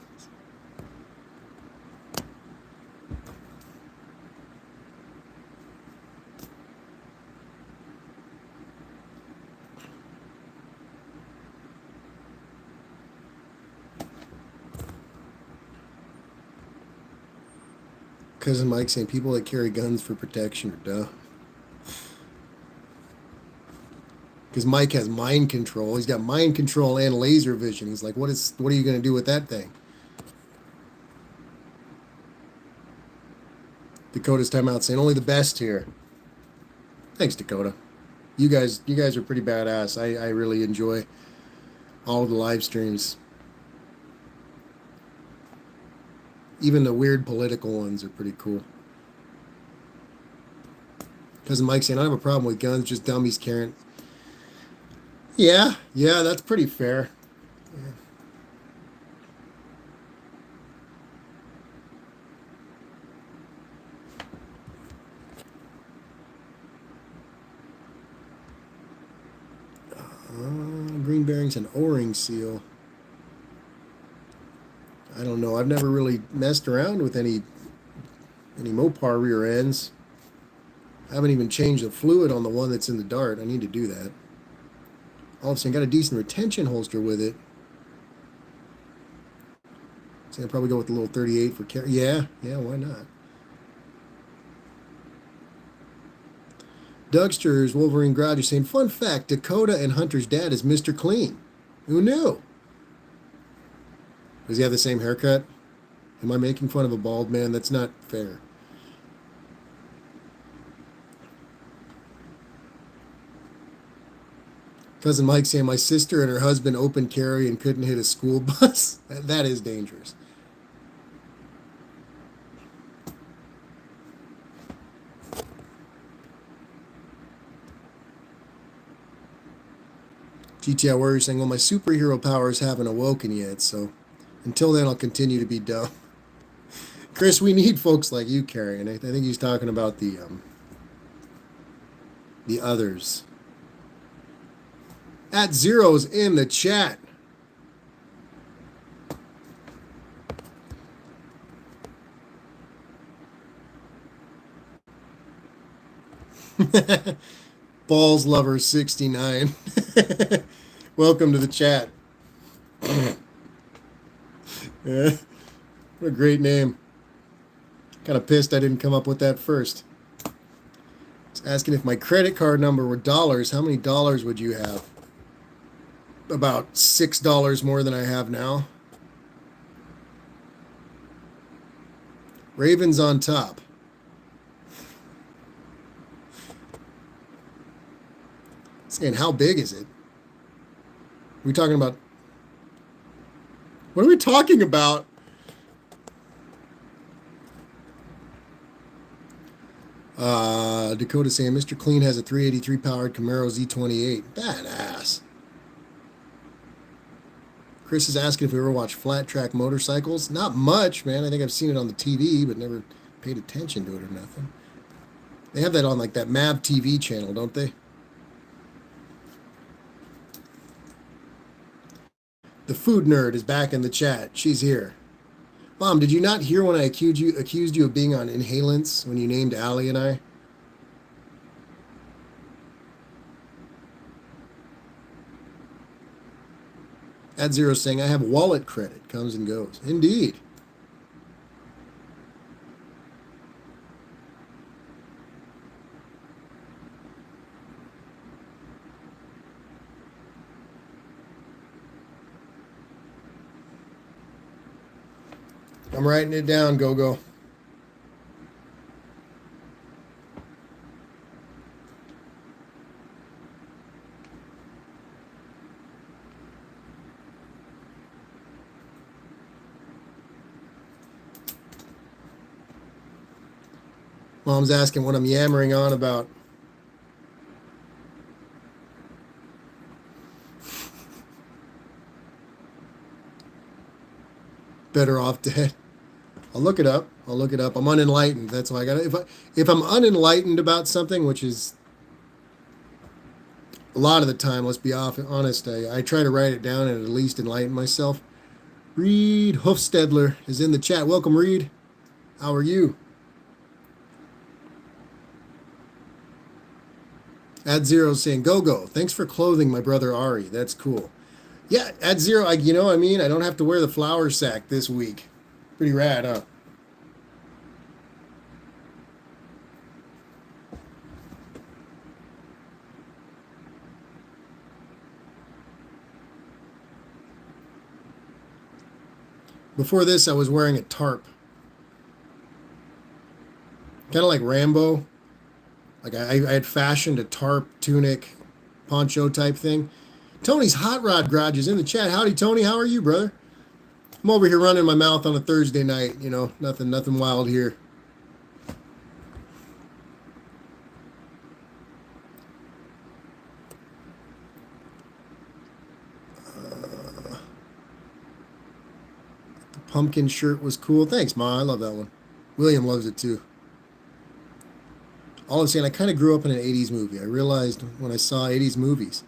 Cousin Mike saying people that carry guns for protection are dumb. Because Mike has mind control. He's got mind control and laser vision. He's like, what are you going to do with that thing? Dakota's timeout saying only the best here. Thanks, Dakota. You guys are pretty badass. I really enjoy all of the live streams. Even the weird political ones are pretty cool. Cousin Mike saying, I don't have a problem with guns, just dummies carrying. Yeah, that's pretty fair. Green bearings and O-ring seal. I don't know. I've never really messed around with any Mopar rear ends. I haven't even changed the fluid on the one that's in the Dart. I need to do that. All of a sudden, got a decent retention holster with it. So I'll probably go with the little 38 for carry. Yeah, why not? Dougster's Wolverine Garage is saying, fun fact, Dakota and Hunter's dad is Mr. Clean. Who knew? Does he have the same haircut? Am I making fun of a bald man? That's not fair. Cousin Mike saying, my sister and her husband open carry and couldn't hit a school bus. That is dangerous. GTI Warrior saying, well, my superhero powers haven't awoken yet, so until then I'll continue to be dumb. Chris, we need folks like you carrying. I think he's talking about the others. At Zero's in the chat. Balls Lover 69. Welcome to the chat. What a great name. Kind of pissed I didn't come up with that first. It's asking if my credit card number were dollars, how many dollars would you have? About $6 more than I have now. Ravens on top. Saying, how big is it? Are we talking about? What are we talking about? Dakota saying, Mr. Clean has a 383 powered Camaro Z28. Badass. Chris is asking if we ever watch flat track motorcycles. Not much, man. I think I've seen it on the TV, but never paid attention to it or nothing. They have that on like that MAV TV channel, don't they? The food nerd is back in the chat. She's here. Mom, did you not hear when I accused you of being on inhalants when you named Allie and I? At Zero saying, I have wallet credit. Comes and goes. Indeed. I'm writing it down, Go-Go. Mom's asking what I'm yammering on about. Better off dead. I'll look it up. I'll look it up. I'm unenlightened. That's why I got to. If I'm unenlightened about something, which is a lot of the time, let's be honest, I try to write it down and at least enlighten myself. Reed Hofstedler is in the chat. Welcome, Reed. How are you? Ad Zero saying, go. Thanks for clothing my brother Ari. That's cool. Yeah, Ad Zero, I don't have to wear the flour sack this week. Pretty rad, huh? Before this, I was wearing a tarp. Kind of like Rambo. Like I had fashioned a tarp, tunic, poncho type thing. Tony's Hot Rod Garage is in the chat. Howdy, Tony. How are you, brother? I'm over here running my mouth on a Thursday night. You know, nothing wild here. The pumpkin shirt was cool. Thanks, Ma. I love that one. William loves it too. All I'm saying, I kind of grew up in an 80s movie. I realized when I saw 80s movies.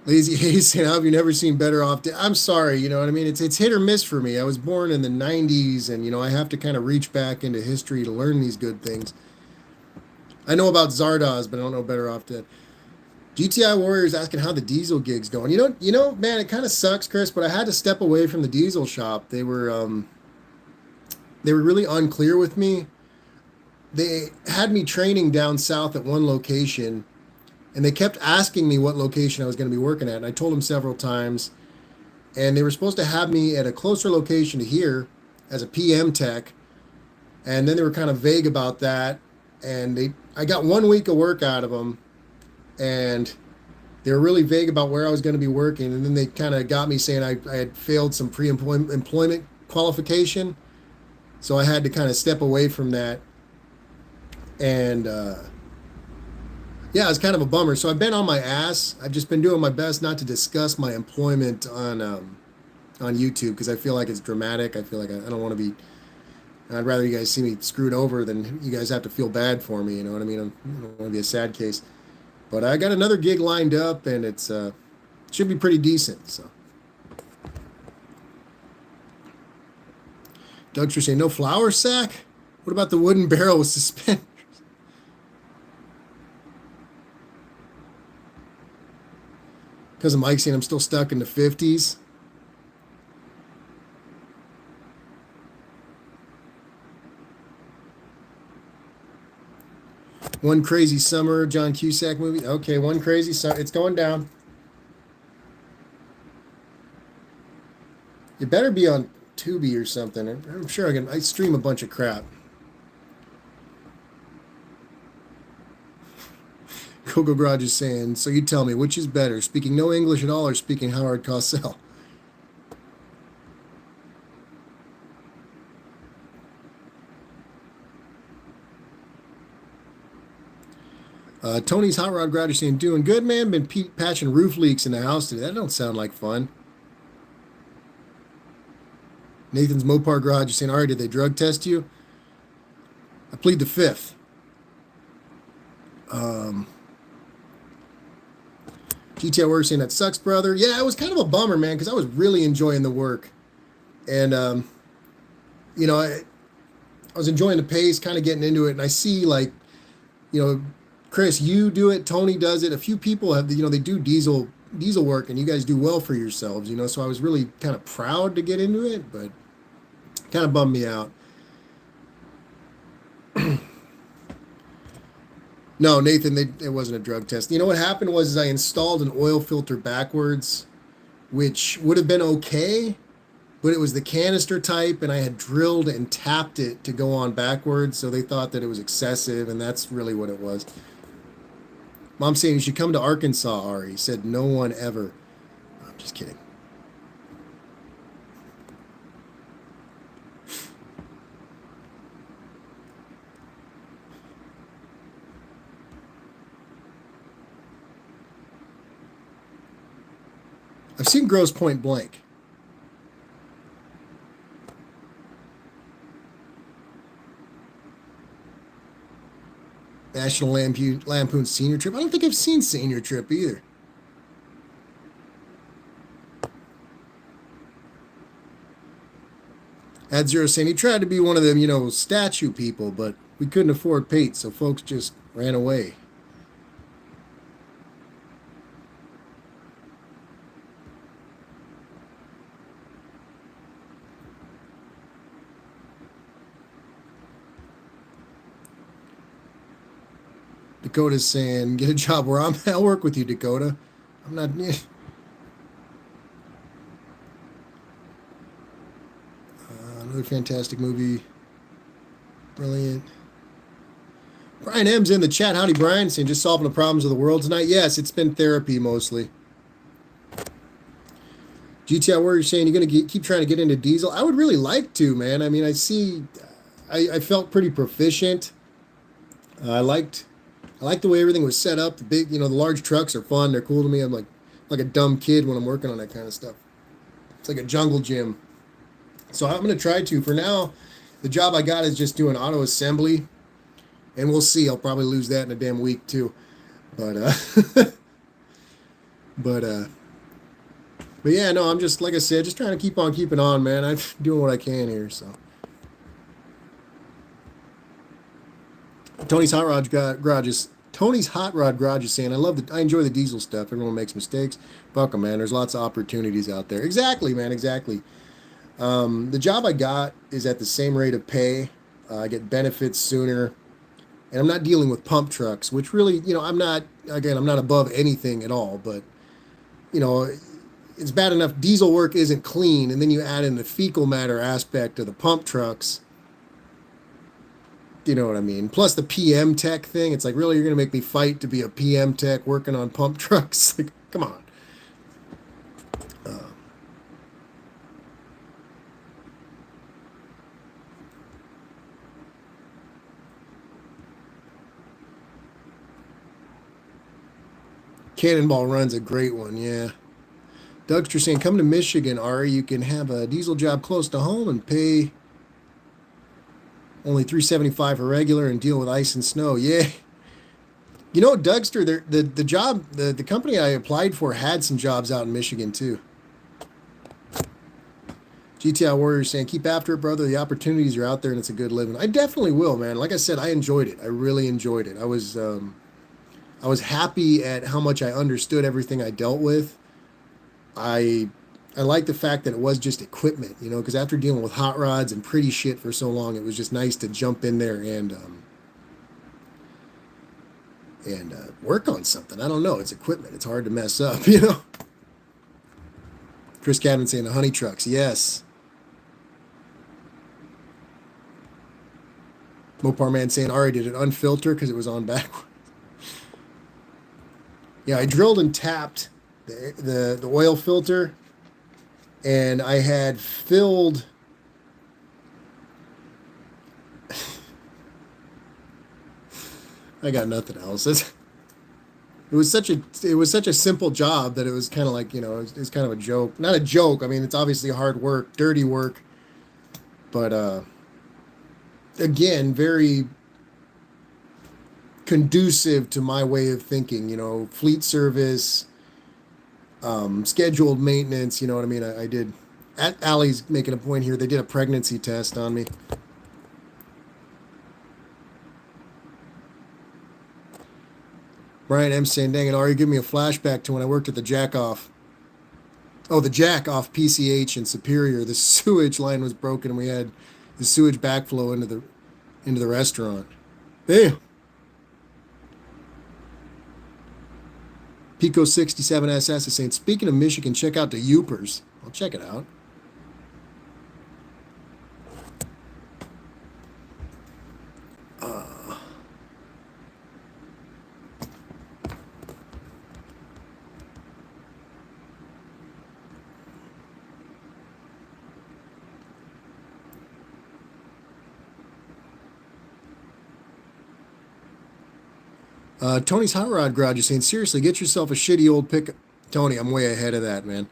Lazy Hayes saying, how have you never seen Better Off Dead? I'm sorry, you know what I mean? It's hit or miss for me. I was born in the 90s, and, I have to kind of reach back into history to learn these good things. I know about Zardoz, but I don't know Better Off Dead. GTI Warriors asking how the diesel gig's going. Man, it kind of sucks, Chris, but I had to step away from the diesel shop. They were really unclear with me. They had me training down south at one location, and they kept asking me what location I was going to be working at. And I told them several times. And they were supposed to have me at a closer location to here as a PM tech. And then they were kind of vague about that. And I got 1 week of work out of them. And they were really vague about where I was going to be working. And then they kind of got me saying I had failed some pre-employment qualification. So I had to kind of step away from that. And yeah, it's kind of a bummer. So I've been on my ass. I've just been doing my best not to discuss my employment on YouTube because I feel like it's dramatic. I feel like I don't want to be. I'd rather you guys see me screwed over than you guys have to feel bad for me. You know what I mean? I don't want to be a sad case. But I got another gig lined up, and it should be pretty decent. So. Doug's saying no flour sack. What about the wooden barrel with suspenders? Because of Mike saying I'm still stuck in the 50s. One Crazy Summer, John Cusack movie. Okay, One Crazy Summer. It's going down. It better be on Tubi or something. I'm sure I stream a bunch of crap. Coco Garage is saying, so you tell me, which is better, speaking no English at all or speaking Howard Cosell? Tony's Hot Rod Garage is saying, doing good, man. Been patching roof leaks in the house today. That don't sound like fun. Nathan's Mopar Garage is saying, all right, did they drug test you? I plead the fifth. GTL work saying that sucks, brother. Yeah, it was kind of a bummer, man, because I was really enjoying the work. And, you know, I was enjoying the pace, kind of getting into it. And I see, like, you know, Chris, you do it, Tony does it. A few people have, you know, they do diesel work, and you guys do well for yourselves, you know. So I was really kind of proud to get into it, but kind of bummed me out. No, Nathan, it wasn't a drug test. You know what happened was is I installed an oil filter backwards, which would have been okay, but it was the canister type, and I had drilled and tapped it to go on backwards, so they thought that it was excessive, and that's really what it was. Mom's saying you should come to Arkansas, Ari. Said no one ever. I'm just kidding. I've seen Gross Point Blank. National Lampoon Senior Trip. I don't think I've seen Senior Trip either. Ad Zero saying he tried to be one of them, you know, statue people, but we couldn't afford Pate, so folks just ran away. Dakota's saying, get a job where I'm at. I'll work with you, Dakota. I'm not. Another fantastic movie. Brilliant. Brian M's in the chat. Howdy, Brian. Saying just solving the problems of the world tonight. Yes, it's been therapy mostly. GTI Warrior saying you're going to keep trying to get into diesel. I would really like to, man. I mean, I felt pretty proficient. I liked the way everything was set up. The big, you know, the large trucks are fun. They're cool to me. I'm like a dumb kid when I'm working on that kind of stuff. It's like a jungle gym. So I'm going to try to. For now, the job I got is just doing auto assembly, and we'll see. I'll probably lose that in a damn week too. But but yeah, no, I'm just, like I said, just trying to keep on keeping on, man. I'm doing what I can here. So Tony's Hot Rod Garage is saying, I enjoy the diesel stuff. Everyone makes mistakes. Fuck 'em, man. There's lots of opportunities out there. Exactly, man. Exactly. The job I got is at the same rate of pay. I get benefits sooner, and I'm not dealing with pump trucks, which really, you know, I'm not above anything at all, but, you know, it's bad enough diesel work isn't clean, and then you add in the fecal matter aspect of the pump trucks. You know what I mean? Plus the PM tech thing. It's like, really, you're going to make me fight to be a PM tech working on pump trucks? Like, come on. Cannonball Run's a great one, yeah. Dougster saying, come to Michigan, Ari. You can have a diesel job close to home and pay only $375 for regular and deal with ice and snow. Yeah. You know, Dougster, the job, the company I applied for had some jobs out in Michigan too. GTI Warrior saying, keep after it, brother. The opportunities are out there and it's a good living. I definitely will, man. Like I said, I enjoyed it. I really enjoyed it. I was happy at how much I understood everything I dealt with. I like the fact that it was just equipment, you know, because after dealing with hot rods and pretty shit for so long, it was just nice to jump in there and work on something. I don't know. It's equipment. It's hard to mess up, you know. Chris Cadman saying the honey trucks. Yes. Mopar Man saying, Ari, did it unfilter because it was on backwards? Yeah, I drilled and tapped the oil filter, and I had filled I got nothing else. It was such a simple job that it was kind of like, you know, it was kind of a joke. Not a joke. I mean, it's obviously hard work, dirty work, but again, very conducive to my way of thinking, you know, fleet service, scheduled maintenance. You know what I mean? I did. Allie's making a point here. They did a pregnancy test on me. Brian M. saying, dang it, Ari, give me a flashback to when I worked at the Jack Off. Oh, the Jack Off PCH in Superior. The sewage line was broken and we had the sewage backflow into the restaurant. Damn. Pico 67 SS is saying, speaking of Michigan, check out the Youpers. I'll check it out. Tony's Hot Rod Garage is saying, seriously, get yourself a shitty old pickup. Tony, I'm way ahead of that, man.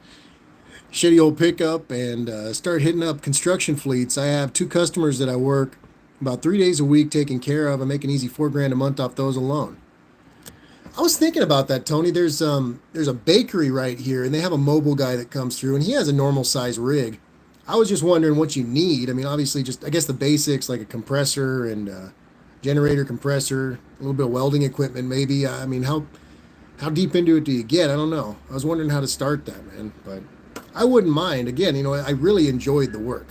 Shitty old pickup and start hitting up construction fleets. I have two customers that I work about 3 days a week taking care of. I make an easy $4,000 a month off those alone. I was thinking about that, Tony. There's a bakery right here, and they have a mobile guy that comes through, and he has a normal size rig. I was just wondering what you need. I mean, obviously, just I guess the basics like a compressor and generator, compressor, a little bit of welding equipment, maybe. I mean, how deep into it do you get? I don't know. I was wondering how to start that, man. But I wouldn't mind. Again, I really enjoyed the work.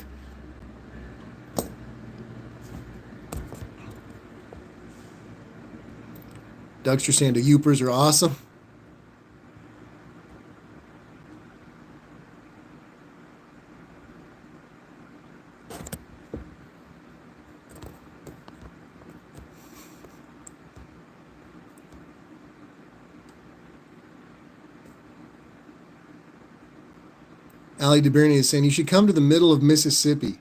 Dougster saying the Youpers are awesome. Ali DeBerni is saying you should come to the middle of Mississippi.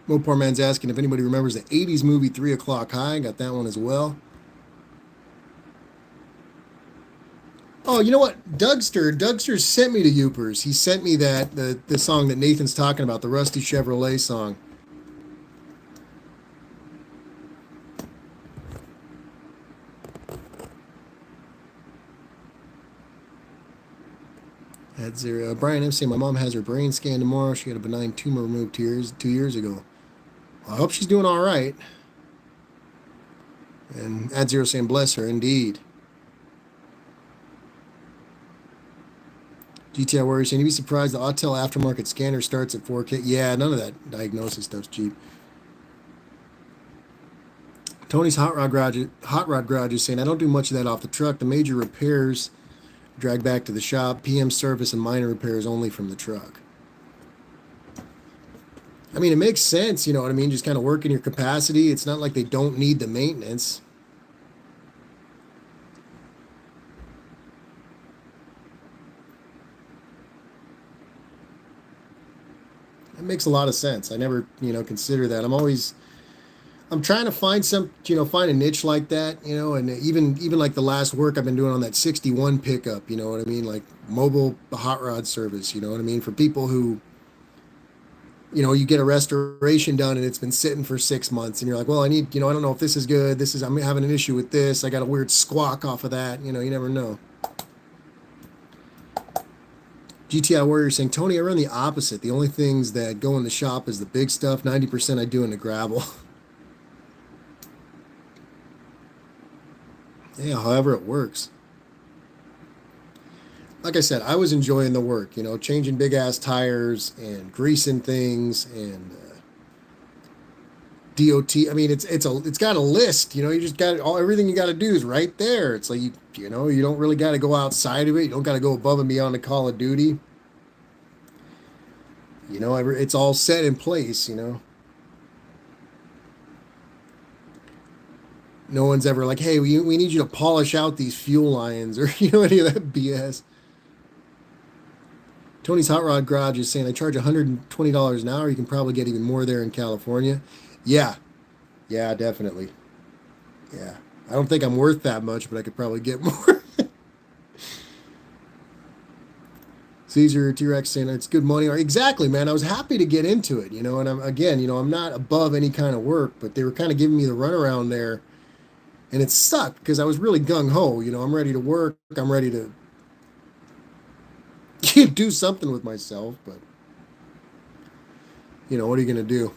Mopar Man's asking if anybody remembers the 80s movie 3 O'Clock High. Got that one as well. Oh, you know what? Dougster sent me to Youpers. He sent me the song that Nathan's talking about, the Rusty Chevrolet song. At zero. Brian M. saying my mom has her brain scanned tomorrow. She had a benign tumor removed 2 years ago. Well, I hope she's doing all right. And at zero saying bless her indeed. GTI Warrior saying you'd be surprised the Autel aftermarket scanner starts at 4K. Yeah, none of that diagnosis stuff's cheap. Tony's Hot Rod Garage is saying I don't do much of that off the truck. The major repairs drag back to the shop. PM service and minor repairs only from the truck. I mean, it makes sense, you know what I mean? Just kind of working your capacity. It's not like they don't need the maintenance. It makes a lot of sense. I never, consider that. I'm trying to find find a niche like that, and even like the last work I've been doing on that 61 pickup, you know what I mean? Like mobile hot rod service, you know what I mean? For people who, you get a restoration done and it's been sitting for 6 months and you're like, well, I need, I don't know if this is good. I'm having an issue with this. I got a weird squawk off of that. You never know. GTI Warrior saying, Tony, I run the opposite. The only things that go in the shop is the big stuff. 90% I do in the gravel. Yeah, however it works. Like I said, I was enjoying the work, changing big ass tires and greasing things and DOT. I mean, it's got a list, you just got everything you got to do is right there. It's like you don't really got to go outside of it. You don't got to go above and beyond the Call of Duty. It's all set in place, No one's ever like, hey, we need you to polish out these fuel lines or, any of that BS. Tony's Hot Rod Garage is saying, I charge $120 an hour. You can probably get even more there in California. Yeah. Yeah, definitely. Yeah. I don't think I'm worth that much, but I could probably get more. Caesar T-Rex saying it's good money. Exactly, man. I was happy to get into it, and I'm again, I'm not above any kind of work, but they were kind of giving me the runaround there, and it sucked because I was really gung ho. I'm ready to work. I'm ready to do something with myself, but what are you gonna do?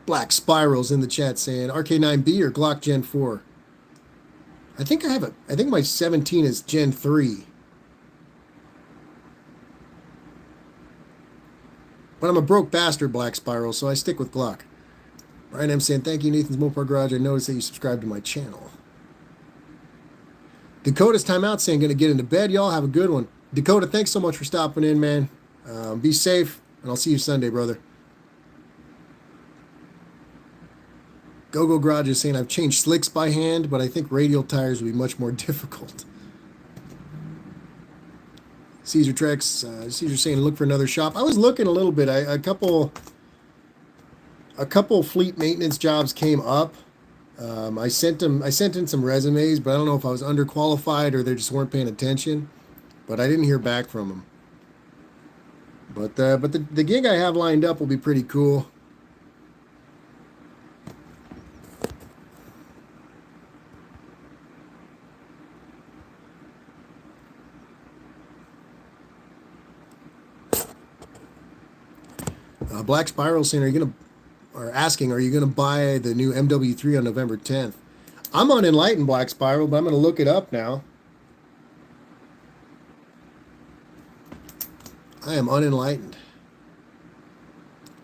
Black Spirals in the chat saying RK9B or Glock Gen 4. I think my 17 is Gen 3. But I'm a broke bastard, Black Spiral, so I stick with Glock. Ryan M saying, thank you, Nathan's Mopar Garage. I noticed that you subscribed to my channel. Dakota's timeout saying, gonna get into bed, y'all. Have a good one. Dakota, thanks so much for stopping in, man. Be safe, and I'll see you Sunday, brother. Go Garage is saying, I've changed slicks by hand, but I think radial tires would be much more difficult. Caesar Trex, Caesar saying, look for another shop. I was looking a little bit. A couple fleet maintenance jobs came up. I sent in some resumes, but I don't know if I was underqualified or they just weren't paying attention. But I didn't hear back from them. But the gig I have lined up will be pretty cool. Black Spiral saying, are you gonna buy the new MW3 on November 10th? I'm unenlightened, Black Spiral, but I'm gonna look it up now. I am unenlightened.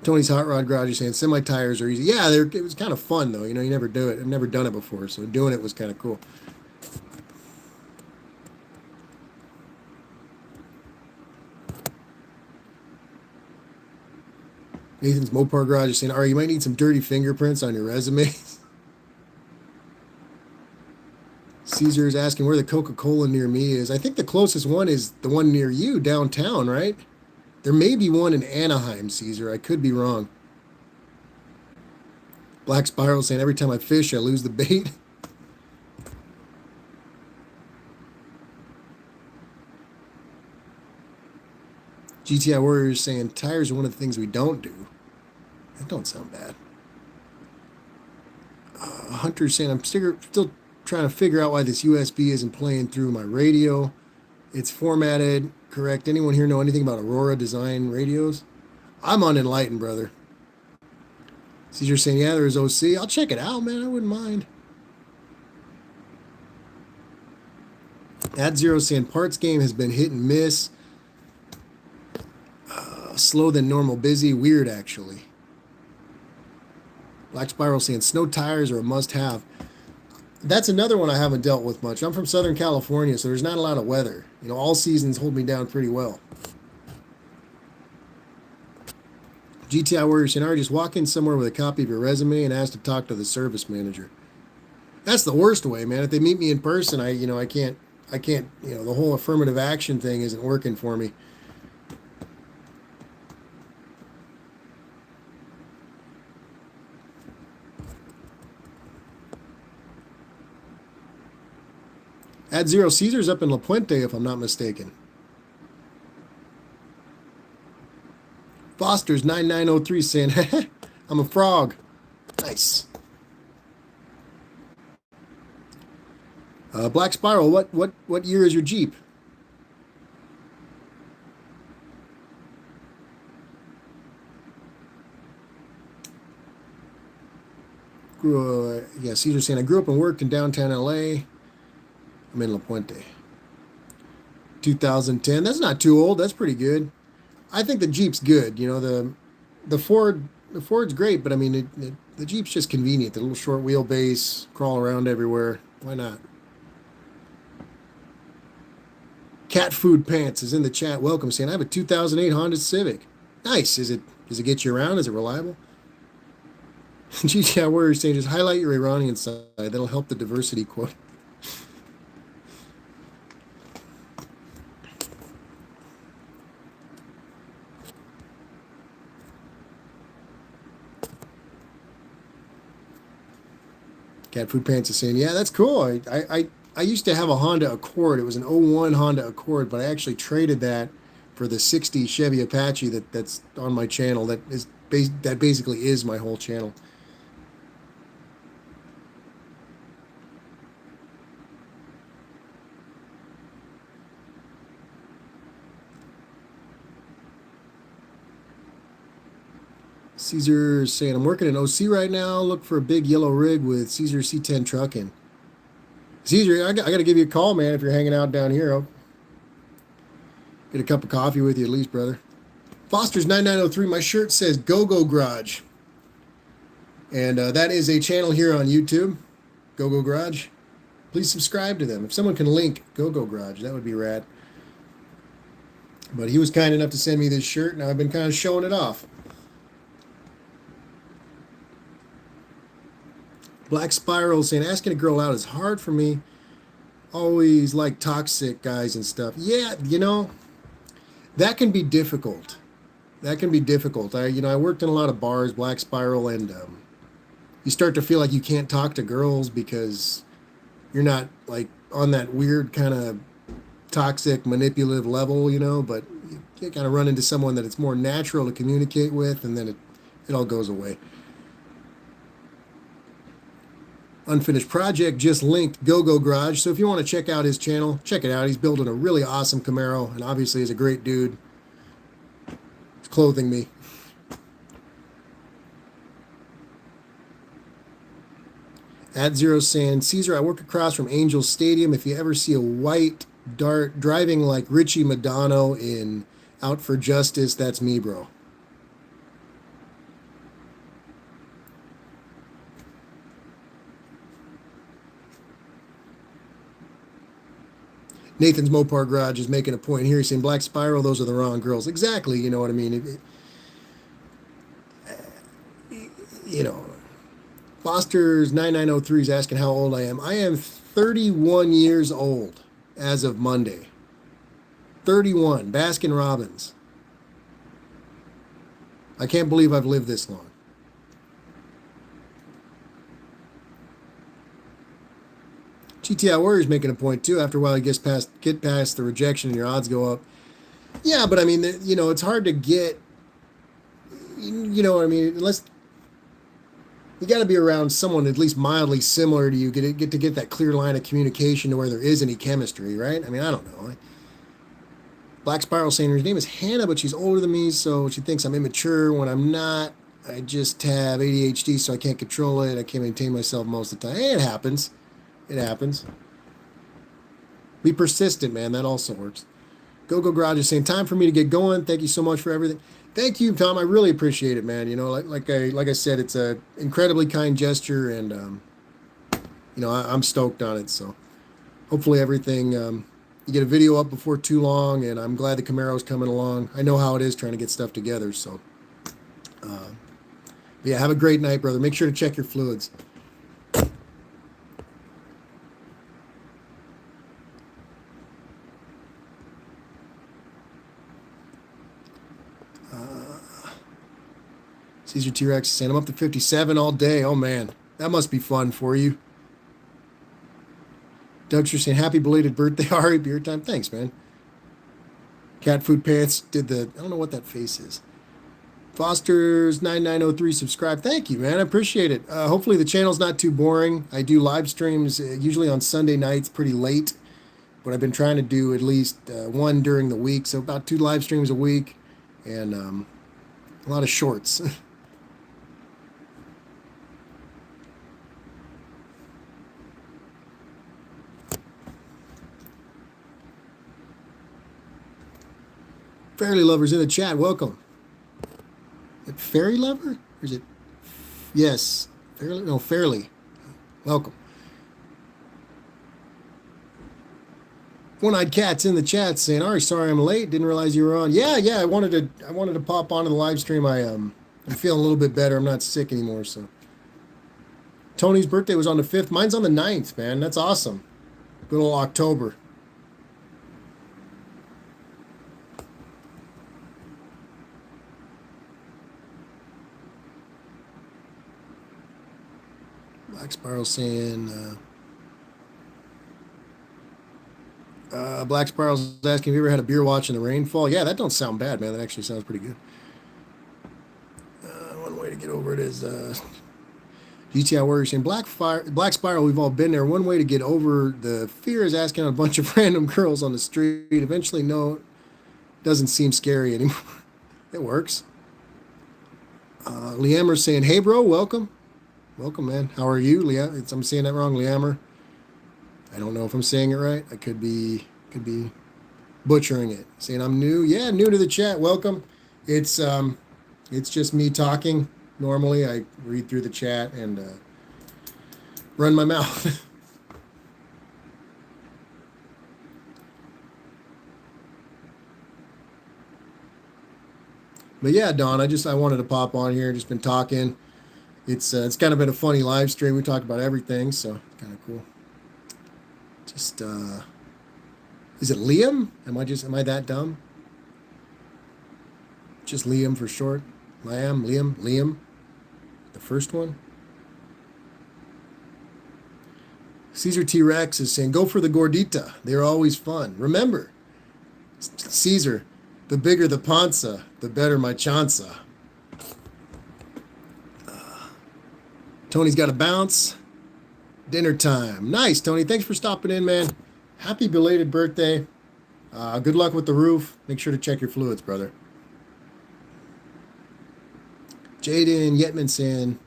Tony's Hot Rod Garage is saying semi tires are easy. Yeah, it was kind of fun though. You never do it. I've never done it before, so doing it was kind of cool. Nathan's Mopar Garage is saying, you might need some dirty fingerprints on your resume. Caesar is asking where the Coca-Cola near me is. I think the closest one is the one near you downtown, right? There may be one in Anaheim, Caesar. I could be wrong. Black Spiral saying, every time I fish, I lose the bait. GTI Warriors saying, tires are one of the things we don't do. That don't sound bad. Hunter's saying, I'm still trying to figure out why this USB isn't playing through my radio. It's formatted correct. Anyone here know anything about Aurora Design radios? I'm unenlightened, brother. Caesar saying, yeah, there's OC. I'll check it out, man. I wouldn't mind. At Zero saying, parts game has been hit and miss. Slow than normal, busy, weird actually. Black Spiral saying snow tires are a must-have. That's another one I haven't dealt with much. I'm from Southern California, so there's not a lot of weather. All seasons hold me down pretty well. GTI Warrior saying, just walk in somewhere with a copy of your resume and ask to talk to the service manager. That's the worst way, man. If they meet me in person, I can't, the whole affirmative action thing isn't working for me. At Zero Caesar's up in La Puente, if I'm not mistaken. Foster's 9903 saying, I'm a frog. Nice. Black Spiral, what year is your Jeep? Caesar saying, I grew up and worked in downtown LA. I'm in La Puente. 2010. That's not too old. That's pretty good. I think the Jeep's good. The Ford's great, but I mean, the Jeep's just convenient. The little short wheelbase, crawl around everywhere. Why not? Cat Food Pants is in the chat. Welcome, saying I have a 2008 Honda Civic. Nice. Does it get you around? Is it reliable? GTI Warrior saying just highlight your Iranian side. That'll help the diversity quote. Cat Food Pants is saying, yeah, that's cool. I used to have a Honda Accord. It was an '01 Honda Accord, but I actually traded that for the '60 Chevy Apache that's on my channel. That basically is my whole channel. Caesar's saying, I'm working in OC right now. Look for a big yellow rig with Caesar C10 trucking. Caesar, I got to give you a call, man, if you're hanging out down here. I'll get a cup of coffee with you at least, brother. Foster's 9903. My shirt says Go-Go Garage. And that is a channel here on YouTube, Go-Go Garage. Please subscribe to them. If someone can link Go-Go Garage, that would be rad. But he was kind enough to send me this shirt, and I've been kind of showing it off. Black Spiral saying, asking a girl out is hard for me. Always like toxic guys and stuff. Yeah, that can be difficult. That can be difficult. I worked in a lot of bars, Black Spiral, and you start to feel like you can't talk to girls because you're not like on that weird kind of toxic, manipulative level, but you kind of run into someone that it's more natural to communicate with, and then it all goes away. Unfinished project just linked Go-Go Garage. So if you want to check out his channel, check it out. He's building a really awesome Camaro, and obviously is a great dude. He's clothing me. At Zero saying, Caesar, I work across from Angel Stadium. If you ever see a white dart driving like Richie Madonna in Out for Justice, that's me, bro. Nathan's Mopar Garage is making a point here. He's saying Black Spiral, those are the wrong girls. Exactly, you know what I mean? Foster's 9903 is asking how old I am. I am 31 years old as of Monday. 31, Baskin Robbins. I can't believe I've lived this long. GTI Warrior's making a point too. After a while, you get past the rejection, and your odds go up. Yeah, but I mean, it's hard to get. You know what I mean? Unless you got to be around someone at least mildly similar to you, get to get that clear line of communication to where there is any chemistry, right? I mean, I don't know. Black Spiral saying her name is Hannah, but she's older than me, so she thinks I'm immature when I'm not. I just have ADHD, so I can't control it. I can't maintain myself most of the time. Hey, it happens. It happens. Be persistent, man. That also works. Go-Go Garage is saying, time for me to get going. Thank you so much for everything. Thank you, Tom. I really appreciate it, man. Like I said, it's a incredibly kind gesture, and I'm stoked on it. So hopefully everything, you get a video up before too long, and I'm glad the Camaro's coming along. I know how it is trying to get stuff together. So yeah, have a great night, brother. Make sure to check your fluids. Caesar T-Rex is saying, I'm up to 57 all day. Oh, man. That must be fun for you. Doug's saying, happy belated birthday, Ari. Beer time. Thanks, man. Cat Food Pants did I don't know what that face is. Foster's 9903 subscribe. Thank you, man. I appreciate it. Hopefully the channel's not too boring. I do live streams usually on Sunday nights pretty late, but I've been trying to do at least one during the week, so about 2 live streams a week, and a lot of shorts. Fairly Lovers in the chat. Welcome. Fairy Lover? Or is it? Yes. Fairly? No, Fairly. Welcome. One-Eyed Cat's in the chat saying, Ari, sorry I'm late. Didn't realize you were on. Yeah. I wanted to pop onto the live stream. I'm feeling a little bit better. I'm not sick anymore, so. Tony's birthday was on the 5th. Mine's on the 9th, man. That's awesome. Good old October. Black Spiral saying, Black Spiral's asking, have you ever had a beer watching the rainfall? Yeah, that don't sound bad, man. That actually sounds pretty good. One way to get over it is GTI Warrior saying Black Spiral. We've all been there. One way to get over the fear is asking a bunch of random girls on the street. Eventually, no, it doesn't seem scary anymore. It works. Liamer saying, "Hey, bro, welcome, welcome, man. How are you, Liam? I'm saying that wrong, Liamer. I don't know if I'm saying it right. I could be butchering it. Saying I'm new. Yeah, new to the chat. Welcome. It's just me talking. Normally, I read through the chat and run my mouth." But yeah, Don, I wanted to pop on here. Just been talking. It's kind of been a funny live stream. We talked about everything, so it's kind of cool. Just is it Liam? Am I that dumb? Just Liam for short. Liam. The first one. Caesar T Rex is saying, "Go for the gordita. They're always fun. Remember, Caesar, the bigger the panza, the better my chanza." Tony's got a bounce. Dinner time. Nice, Tony. Thanks for stopping in, man. Happy belated birthday. Good luck with the roof. Make sure to check your fluids, brother. Jaden Yetman saying,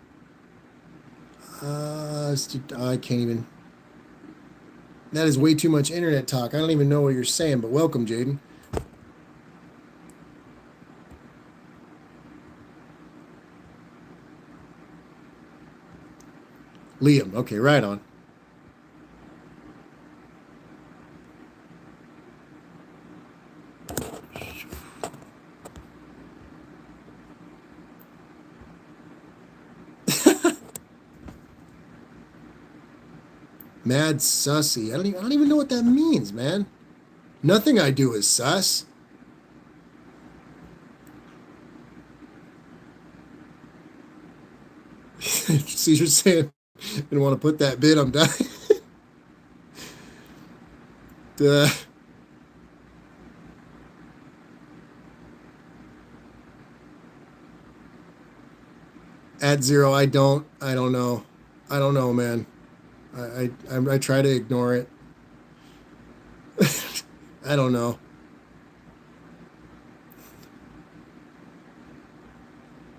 I can't even. That is way too much internet talk. I don't even know what you're saying, but welcome, Jaden. Liam. Okay, right on. Mad sussy. I don't even know what that means, man. Nothing I do is sus. Caesar saying, "Didn't want to put that bid. I'm dying." At zero, I don't know. I don't know, man. I try to ignore it. I don't know.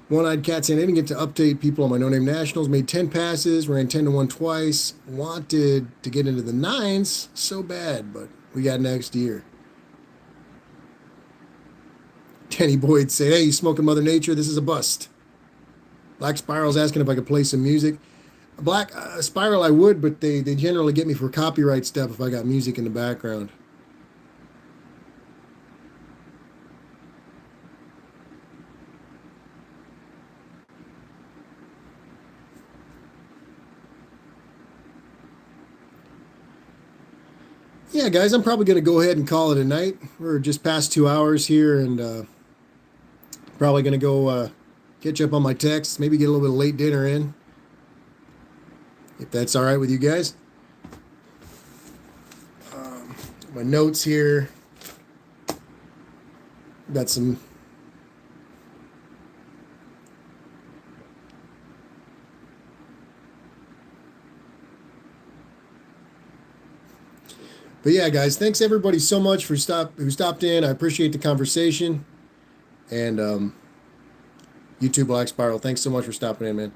One-Eyed Cat saying, "I didn't get to update people on my no-name nationals. Made 10 passes, ran 10 to 1 twice. Wanted to get into the nines so bad, but we got next year." Kenny Boyd saying, "Hey, you smoking Mother Nature? This is a bust." Black Spiral's asking if I could play some music. Black Spiral, I would, but they generally get me for copyright stuff if I got music in the background. Yeah, guys, I'm probably going to go ahead and call it a night. We're just past 2 hours here, and probably going to go catch up on my texts, maybe get a little bit of late dinner in, if that's all right with you guys. My notes here. Got some. But yeah, guys, thanks everybody so much who stopped in. I appreciate the conversation. And YouTube Black Spiral, thanks so much for stopping in, man.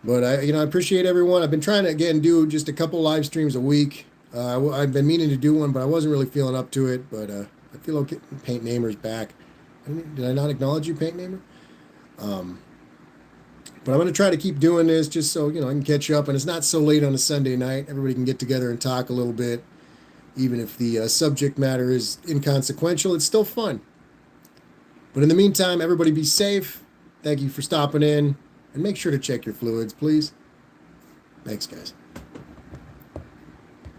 But I appreciate everyone. I've been trying to again do just a couple live streams a week. I've been meaning to do one, but I wasn't really feeling up to it. But I feel okay. Paint Namer's back. Did I not acknowledge you, Paint Namer? But I'm going to try to keep doing this just so I can catch up, and it's not so late on a Sunday night. Everybody can get together and talk a little bit, even if the subject matter is inconsequential. It's still fun. But in the meantime, everybody be safe. Thank you for stopping in, and make sure to check your fluids, please. Thanks, guys.